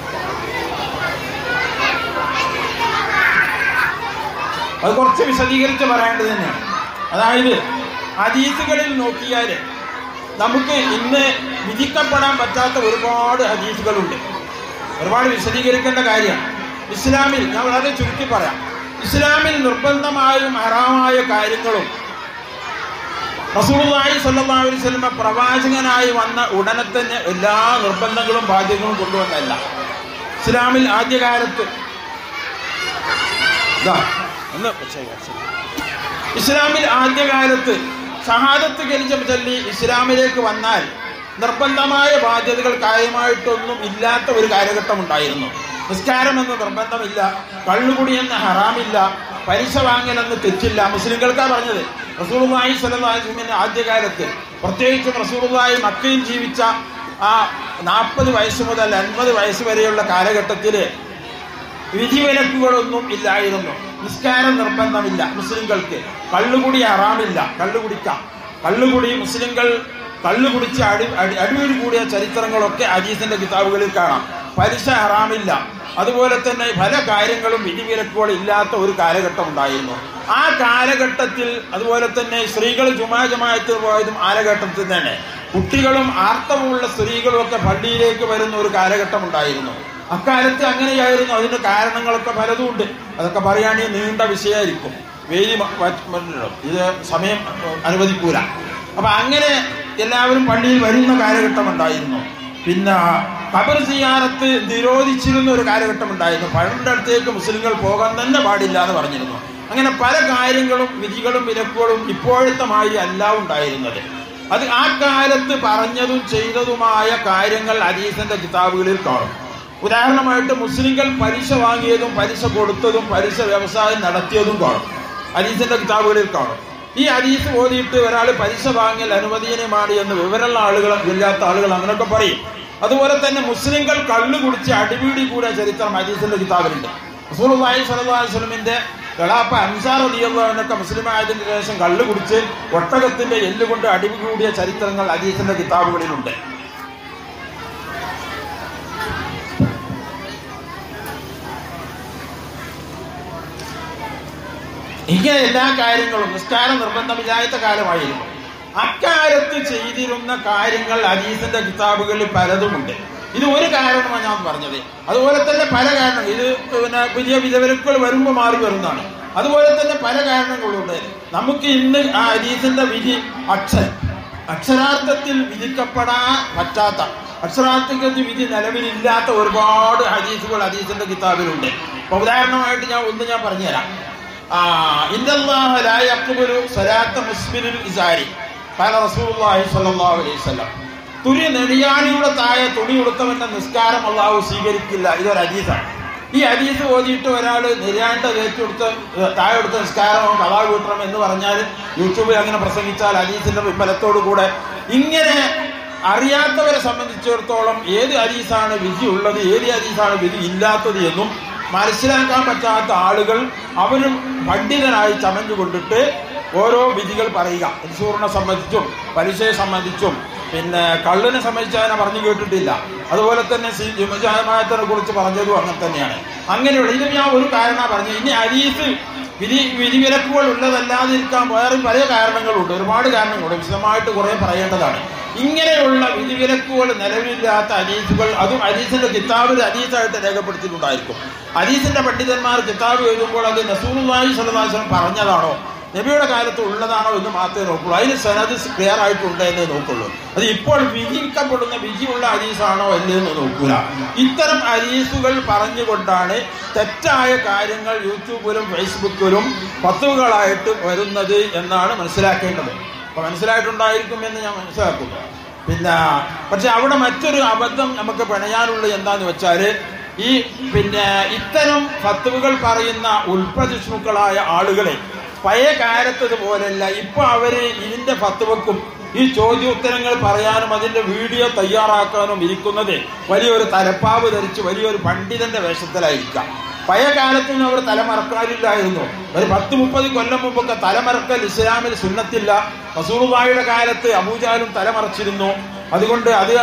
അത് കുറച്ച് വിശദീകരിച്ച് പറയേണ്ടത് തന്നെയാണ്. അതായത് ഹദീസുകളിൽ നോക്കിയാൽ നമുക്ക് ഇന്ന് വിധിക്കപ്പെടാൻ പറ്റാത്ത ഒരുപാട് ഹദീസുകളുണ്ട്. ഒരുപാട് വിശദീകരിക്കേണ്ട കാര്യമാണ്. ഇസ്ലാമിൽ ഞാൻ വളരെ ചുരുക്കി പറയാം. ഇസ്ലാമിൽ നിർബന്ധമായും ഹറാമായ കാര്യങ്ങളും റസൂലുള്ളാഹി സ്വല്ലല്ലാഹു അലൈഹി വസല്ലം പ്രവാചകനായി വന്ന ഉടനെ തന്നെ എല്ലാ നിർബന്ധങ്ങളും ബാധ്യതകളും കൊണ്ടുവന്നല്ല. ഇസ്ലാമിൽ ആദ്യകാലത്ത് ഷഹാദത്ത് കലിമ ചൊല്ലി ഇസ്ലാമിലേക്ക് വന്നാൽ നിർബന്ധമായ ബാധ്യതകൾ കാര്യമായിട്ടൊന്നും ഇല്ലാത്ത ഒരു കാലഘട്ടം ഉണ്ടായിരുന്നു. നിസ്കാരം എന്ന് നിർബന്ധമില്ല, കള്ളുകുടി എന്ന് ഹറാമില്ല, പലിശ വാങ്ങലെന്ന് തെറ്റില്ല. മുസ്ലിങ്ങൾക്കാ പറഞ്ഞത്. റസൂലുള്ളാഹി സ്വല്ലല്ലാഹു അലൈഹി വസല്ലം ആദ്യകാലത്ത്, പ്രത്യേകിച്ചും റസൂലുള്ളാഹി മക്കയിൽ ജീവിച്ച ആ 40 വയസ്സ് മുതൽ 50 വയസ്സ് വരെയുള്ള കാലഘട്ടത്തിൽ വിധിവിലക്കുകളൊന്നും ഇല്ലായിരുന്നു. നിസ്കാരം നിർബന്ധമില്ല മുസ്ലിങ്ങൾക്ക്. കള്ളുകുടി ഹറാമില്ല, കള്ളുകുടിക്കാം. കള്ളുകുടി മുസ്ലിങ്ങൾ കള്ളുകുടിച്ച് അടിപിടി കൂടിയ ചരിത്രങ്ങളൊക്കെ ഹദീസിന്റെ കിതാബുകളിൽ കാണാം. പലിശ ഹറാമില്ല. അതുപോലെ തന്നെ പല കാര്യങ്ങളും വിധിവിലക്കുകൾ ഇല്ലാത്ത ഒരു കാലഘട്ടം ഉണ്ടായിരുന്നു. ആ കാലഘട്ടത്തിൽ അതുപോലെ തന്നെ സ്ത്രീകൾ ജമാഅത്തിൽ പോയതും കാലഘട്ടത്തിൽ തന്നെ കുട്ടികളും ആർത്തവമുള്ള സ്ത്രീകളും ഒക്കെ പള്ളിയിലേക്ക് വരുന്ന ഒരു കാലഘട്ടം ഉണ്ടായിരുന്നു. അക്കാലത്ത് അങ്ങനെയായിരുന്നു. അതിന് കാരണങ്ങളൊക്കെ പലതും ഉണ്ട്. അതൊക്കെ പറയുകയാണെങ്കിൽ നീണ്ട വിഷയമായിരിക്കും. വേദി ഇത് സമയം അനുവദിക്കൂല. അപ്പൊ അങ്ങനെ എല്ലാവരും പള്ളിയിൽ വരുന്ന കാലഘട്ടം ഉണ്ടായിരുന്നു. പിന്നെ ഖബർ സിയാറത്ത് നിരോധിച്ചിരുന്ന ഒരു കാലഘട്ടം ഉണ്ടായിരുന്നു. പള്ളിയുടെ അടുത്തേക്ക് മുസ്ലിങ്ങൾ പോകാൻ തന്നെ പാടില്ല എന്ന് പറഞ്ഞിരുന്നു. അങ്ങനെ പല കാര്യങ്ങളും വിധികളും വിലക്കുകളും ഇപ്പോഴത്തെ മാതിരി അല്ല ഉണ്ടായിരുന്നത്. അത് ആ കാലത്ത് പറഞ്ഞതും ചെയ്തതുമായ കാര്യങ്ങൾ ഹദീസിന്റെ കിതാബുകളിൽ കാണും. ഉദാഹരണമായിട്ട് മുസ്ലിങ്ങൾ പലിശ വാങ്ങിയതും പലിശ കൊടുത്തതും പലിശ വ്യവസായം നടത്തിയതും കാണും. ഹദീസിന്റെ കിതാബുകളിൽ കാണും. ഈ ഹദീസ് ഓതിയിട്ട് ഒരാൾ പലിശ വാങ്ങൽ അനുവദനീയമാണ് എന്ന് വിവരമുള്ള ആളുകൾ ഇല്ലാത്ത ആളുകൾ അങ്ങനെയൊക്കെ പറയും. അതുപോലെ തന്നെ മുസ്ലിങ്ങൾ കള്ളു കുടിച്ച് അടിപിടി കൂടിയ ചരിത്രം ഹദീസിന്റെ കിതാബിലുണ്ട്. റസൂലുള്ളാഹി സ്വല്ലല്ലാഹു അലൈഹി വസല്ലമിന്റെ എളാപ്പ അൻസാർ റളിയല്ലാഹു അൻഹു മുസ്ലിം ആയതിനു ശേഷം കള്ളു കുടിച്ച് ഒട്ടകത്തിന്റെ എല്ലുകൊണ്ട് അടിപിടി കൂടിയ ചരിത്രങ്ങൾ ഹദീസിന്റെ കിതാബുകളിലുണ്ട്. ഇങ്ങനെ എല്ലാ കാര്യങ്ങളും നിസ്കാരം നിർബന്ധമില്ലാത്ത കാലമായിരുന്നു. അക്കാലത്ത് ചെയ്തിരുന്ന കാര്യങ്ങൾ ഹദീസിന്റെ കിതാബുകളിൽ പലതുമുണ്ട്. ഇത് ഒരു കാരണമാണ് ഞാൻ പറഞ്ഞത്. അതുപോലെ തന്നെ പല കാരണങ്ങൾ, ഇത് പിന്നെ പുതിയ വിധവരുക്കൾ വരുമ്പോൾ മാറി വരുന്നതാണ്. അതുപോലെ തന്നെ പല കാരണങ്ങളുണ്ട്. നമുക്ക് ഇന്ന് ആ ഹദീസിന്റെ വിധി അക്ഷരാർത്ഥത്തിൽ വിധിക്കപ്പെടാൻ പറ്റാത്ത, അക്ഷരാർത്ഥത്തിൽ വിധി നിലവിലില്ലാത്ത ഒരുപാട് ഹദീസുകൾ ഹദീസിന്റെ കിതാബിലുണ്ട്. അപ്പൊ ഉദാഹരണമായിട്ട് ഞാൻ പറഞ്ഞുതരാം. ഇന്നല്ലാഹ ലാ യഖ്ബലു സ്വലാത്ത മുസ്ബിലിൽ ഇസാരി ഖാല റസൂലുള്ളാഹി സ്വല്ലല്ലാഹു അലൈഹി വസല്ലം. നെടിയാണിയുടെ താഴെ തുണി ഉടുത്തവന്റെ നിസ്കാരം അല്ലാഹു സ്വീകരിക്കില്ല. ഇതൊരു ഹദീസാണ്. ഈ ഹദീസ് ഓതിയിട്ട് ഒരാൾ നെടിയാണിന്റെ തേച്ചെടുത്ത് താഴെ എടുത്ത നിസ്കാരം കളാ കൂട്ടണം എന്ന് പറഞ്ഞാൽ യൂട്യൂബിൽ അങ്ങനെ പ്രസംഗിച്ചാൽ ഹദീസിന്റെ പിൻബലത്തോടു കൂടെ ഇങ്ങനെ അറിയാത്തവരെ സംബന്ധിച്ചിടത്തോളം ഏത് ഹദീസാണ് വിധി ഉള്ളത്, ഏത് ഹദീസാണ് വിധി ഇല്ലാത്തത് എന്നും മനസ്സിലാക്കാൻ പറ്റാത്ത ആളുകൾ അവരും പണ്ഡിതനായി ചമഞ്ഞുകൊണ്ടിട്ട് ഓരോ വിധികൾ പറയുക. ഇൻഷൂറിനെ സംബന്ധിച്ചും പലിശയെ സംബന്ധിച്ചും പിന്നെ കള്ളിനെ സംബന്ധിച്ച് അതിനെ പറഞ്ഞു കേട്ടിട്ടില്ല. അതുപോലെ തന്നെ ജമാഅത്തിനെ കുറിച്ച് പറഞ്ഞതും അങ്ങനെ തന്നെയാണ്. അങ്ങനെയുള്ള ഇത് ഞാൻ ഒരു കാരണമാണ് പറഞ്ഞത്. ഇനി ഹദീസ് വിധിവിലക്കുകൾ ഉള്ളതല്ലാതിരിക്കാൻ വേറെ പല കാരണങ്ങളുണ്ട്, ഒരുപാട് കാരണങ്ങളുണ്ട്, വിശദമായിട്ട് കുറെ പറയേണ്ടതാണ്. ഇങ്ങനെയുള്ള വിധിവിലക്കുകൾ നിലവിലില്ലാത്ത ഹദീസുകൾ, അതും ഹദീസിന്റെ കിതാബിൽ ഹദീസായിട്ട് രേഖപ്പെടുത്തിയിട്ടുണ്ടായിരിക്കും. ഹദീസിന്റെ പണ്ഡിതന്മാർ കിതാബ് എഴുതുമ്പോൾ അത് റസൂലുള്ളാഹി സ്വല്ലല്ലാഹു അലൈഹി വസല്ലം പറഞ്ഞതാണോ നബിയുടെ കാലത്ത് ഉള്ളതാണോ എന്ന് മാത്രമേ നോക്കുള്ളൂ. അതിന് സനദ് ക്ലിയർ ആയിട്ടുണ്ട് എന്നേ നോക്കുള്ളൂ. അത് ഇപ്പോൾ വിധിക്കപ്പെടുന്ന വിധിയുള്ള ഹദീസാണോ എന്ന് നോക്കൂല. ഇത്തരം ഹദീസുകൾ പറഞ്ഞുകൊണ്ടാണ് തെറ്റായ കാര്യങ്ങൾ യൂട്യൂബിലും ഫേസ്ബുക്കിലും ഫത്വകളായിട്ട് വരുന്നത് എന്നാണ് മനസ്സിലാക്കേണ്ടത്. അപ്പൊ മനസ്സിലായിട്ടുണ്ടായിരിക്കും എന്ന് ഞാൻ മനസ്സിലാക്കുന്നു. പിന്നെ പക്ഷെ അവിടെ മറ്റൊരു അബദ്ധം നമുക്ക് പിണയാനുള്ളത് എന്താന്ന് വെച്ചാല്, ഈ ഇത്തരം ഫത്വകൾ പറയുന്ന ഉൽപ്പതിഷ്ണുക്കളായ ആളുകളെ പഴയ കാലത്തതുപോലെയല്ല. ഇപ്പൊ അവര് ഇതിന്റെ ഫത്വക്കും ഈ ചോദ്യോത്തരങ്ങൾ പറയാനും അതിന്റെ വീഡിയോ തയ്യാറാക്കാനും ഇരിക്കുന്നത് വലിയൊരു തലപ്പാവ് ധരിച്ച് വലിയൊരു പണ്ഡിതന്റെ വേഷത്തിലായിരിക്കാം. പഴയ കാലത്തൊന്നും അവർ തലമറക്കാറില്ലായിരുന്നു. ഒരു 10-30 കൊല്ലം മുമ്പൊക്കെ തലമറക്കൽ ഇസ്ലാമിൽ സുന്നത്തില്ല. റസൂലുള്ളാഹിയുടെ കാലത്ത് അബൂജഹലും തലമറച്ചിരുന്നു. അതുകൊണ്ട് അത്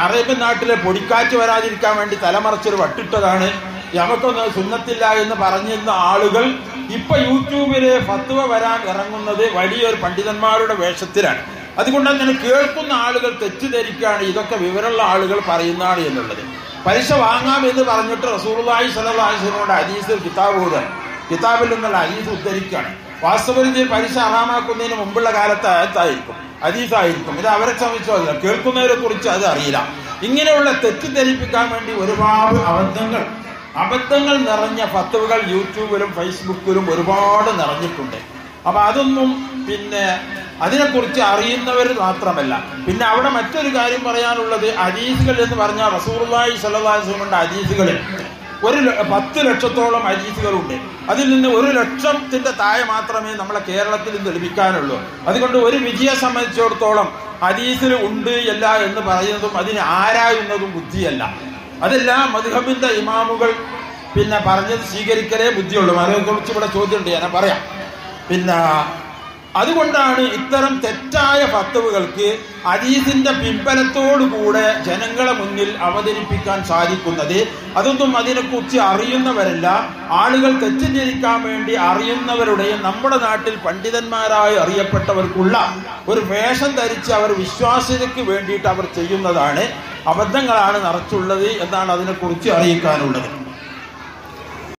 അറേബ്യൻ നാട്ടിലെ പൊടിക്കാറ്റ് വരാതിരിക്കാൻ വേണ്ടി തലമറച്ചൊരു വട്ടിട്ടതാണ്. നമുക്കൊന്നും സുന്നത്തില്ല എന്ന് പറഞ്ഞിരുന്ന ആളുകൾ ഇപ്പൊ യൂട്യൂബില് ഫത്വ വരാൻ ഇറങ്ങുന്നത് വലിയൊരു പണ്ഡിതന്മാരുടെ വേഷത്തിലാണ്. അതുകൊണ്ട് തന്നെ കേൾക്കുന്ന ആളുകൾ തെറ്റിദ്ധരിക്കുകയാണ് ഇതൊക്കെ വിവരമുള്ള ആളുകൾ പറയുന്നതാണ് എന്നുള്ളത്. പലിശ വാങ്ങാം എന്ന് പറഞ്ഞിട്ട് റസൂലുള്ളാഹി സ്വല്ലല്ലാഹു അലൈഹി വസല്ലമയുടെ ഹദീസിൽ കിതാബിൽ നിന്നുള്ള ഹദീസ് ഉദ്ധരിക്കുകയാണ്. വാസ്തവത്തിൽ പലിശ ഹറാമാക്കുന്നതിന് മുമ്പുള്ള കാലത്ത് ആയത്തായിരിക്കും, ഹദീസായിരിക്കും. ഇത് അവരെ സംബന്ധിച്ചല്ല, കേൾക്കുന്നവരെ കുറിച്ച് അത് അറിയില്ല. ഇങ്ങനെയുള്ള തെറ്റിദ്ധരിപ്പിക്കാൻ വേണ്ടി ഒരുപാട് അബദ്ധങ്ങൾ നിറഞ്ഞ ഫത്വകൾ യൂട്യൂബിലും ഫേസ്ബുക്കിലും ഒരുപാട് നിറഞ്ഞിട്ടുണ്ട്. അപ്പൊ അതൊന്നും അതിനെക്കുറിച്ച് അറിയുന്നവർ മാത്രമല്ല. പിന്നെ അവിടെ മറ്റൊരു കാര്യം പറയാനുള്ളത്, ഹദീസുകൾ എന്ന് പറഞ്ഞാൽ റസൂലുള്ളാഹി സ്വല്ലല്ലാഹു അലൈഹി വസല്ലമയുടെ ഹദീസുകളിൽ 10 ലക്ഷത്തോളം ഹദീസുകളുണ്ട്. അതിൽ നിന്ന് 1 ലക്ഷത്തിന്റെ താഴെ മാത്രമേ നമ്മളെ കേരളത്തിൽ നിന്ന് ലഭിക്കാനുള്ളൂ. അതുകൊണ്ട് ഒരു വിധിയെ സംബന്ധിച്ചിടത്തോളം ഹദീസിൽ ഉണ്ട് അല്ല എന്ന് പറയുന്നതും അതിന് ആരായുന്നതും ബുദ്ധിയല്ല. അതെല്ലാം മദ്ഹബിന്റെ ഇമാമുകൾ പറഞ്ഞത് സ്വീകരിക്കലേ ബുദ്ധിയുള്ളൂ. അതിനെക്കുറിച്ച് ഇവിടെ ചോദ്യമുണ്ട്, ഞാൻ പറയാം. അതുകൊണ്ടാണ് ഇത്തരം തെറ്റായ ഫത്വകൾക്ക് ഹദീസിന്റെ പിൻബലത്തോടുകൂടെ ജനങ്ങളെ മുന്നിൽ അവതരിപ്പിക്കാൻ സാധിക്കുന്നത്. അതൊന്നും അതിനെക്കുറിച്ച് അറിയുന്നവരല്ല, ആളുകൾ തെറ്റിദ്ധരിക്കാൻ വേണ്ടി അറിയുന്നവരുടെയും നമ്മുടെ നാട്ടിൽ പണ്ഡിതന്മാരായി അറിയപ്പെട്ടവർക്കുള്ള ഒരു വേഷം ധരിച്ച് അവർ വിശ്വാസ്യതയ്ക്ക് വേണ്ടിയിട്ട് അവർ ചെയ്യുന്നതാണ്. അബദ്ധങ്ങളാണ് നിറച്ചുള്ളത് എന്നാണ് അതിനെക്കുറിച്ച് അറിയിക്കാനുള്ളത്.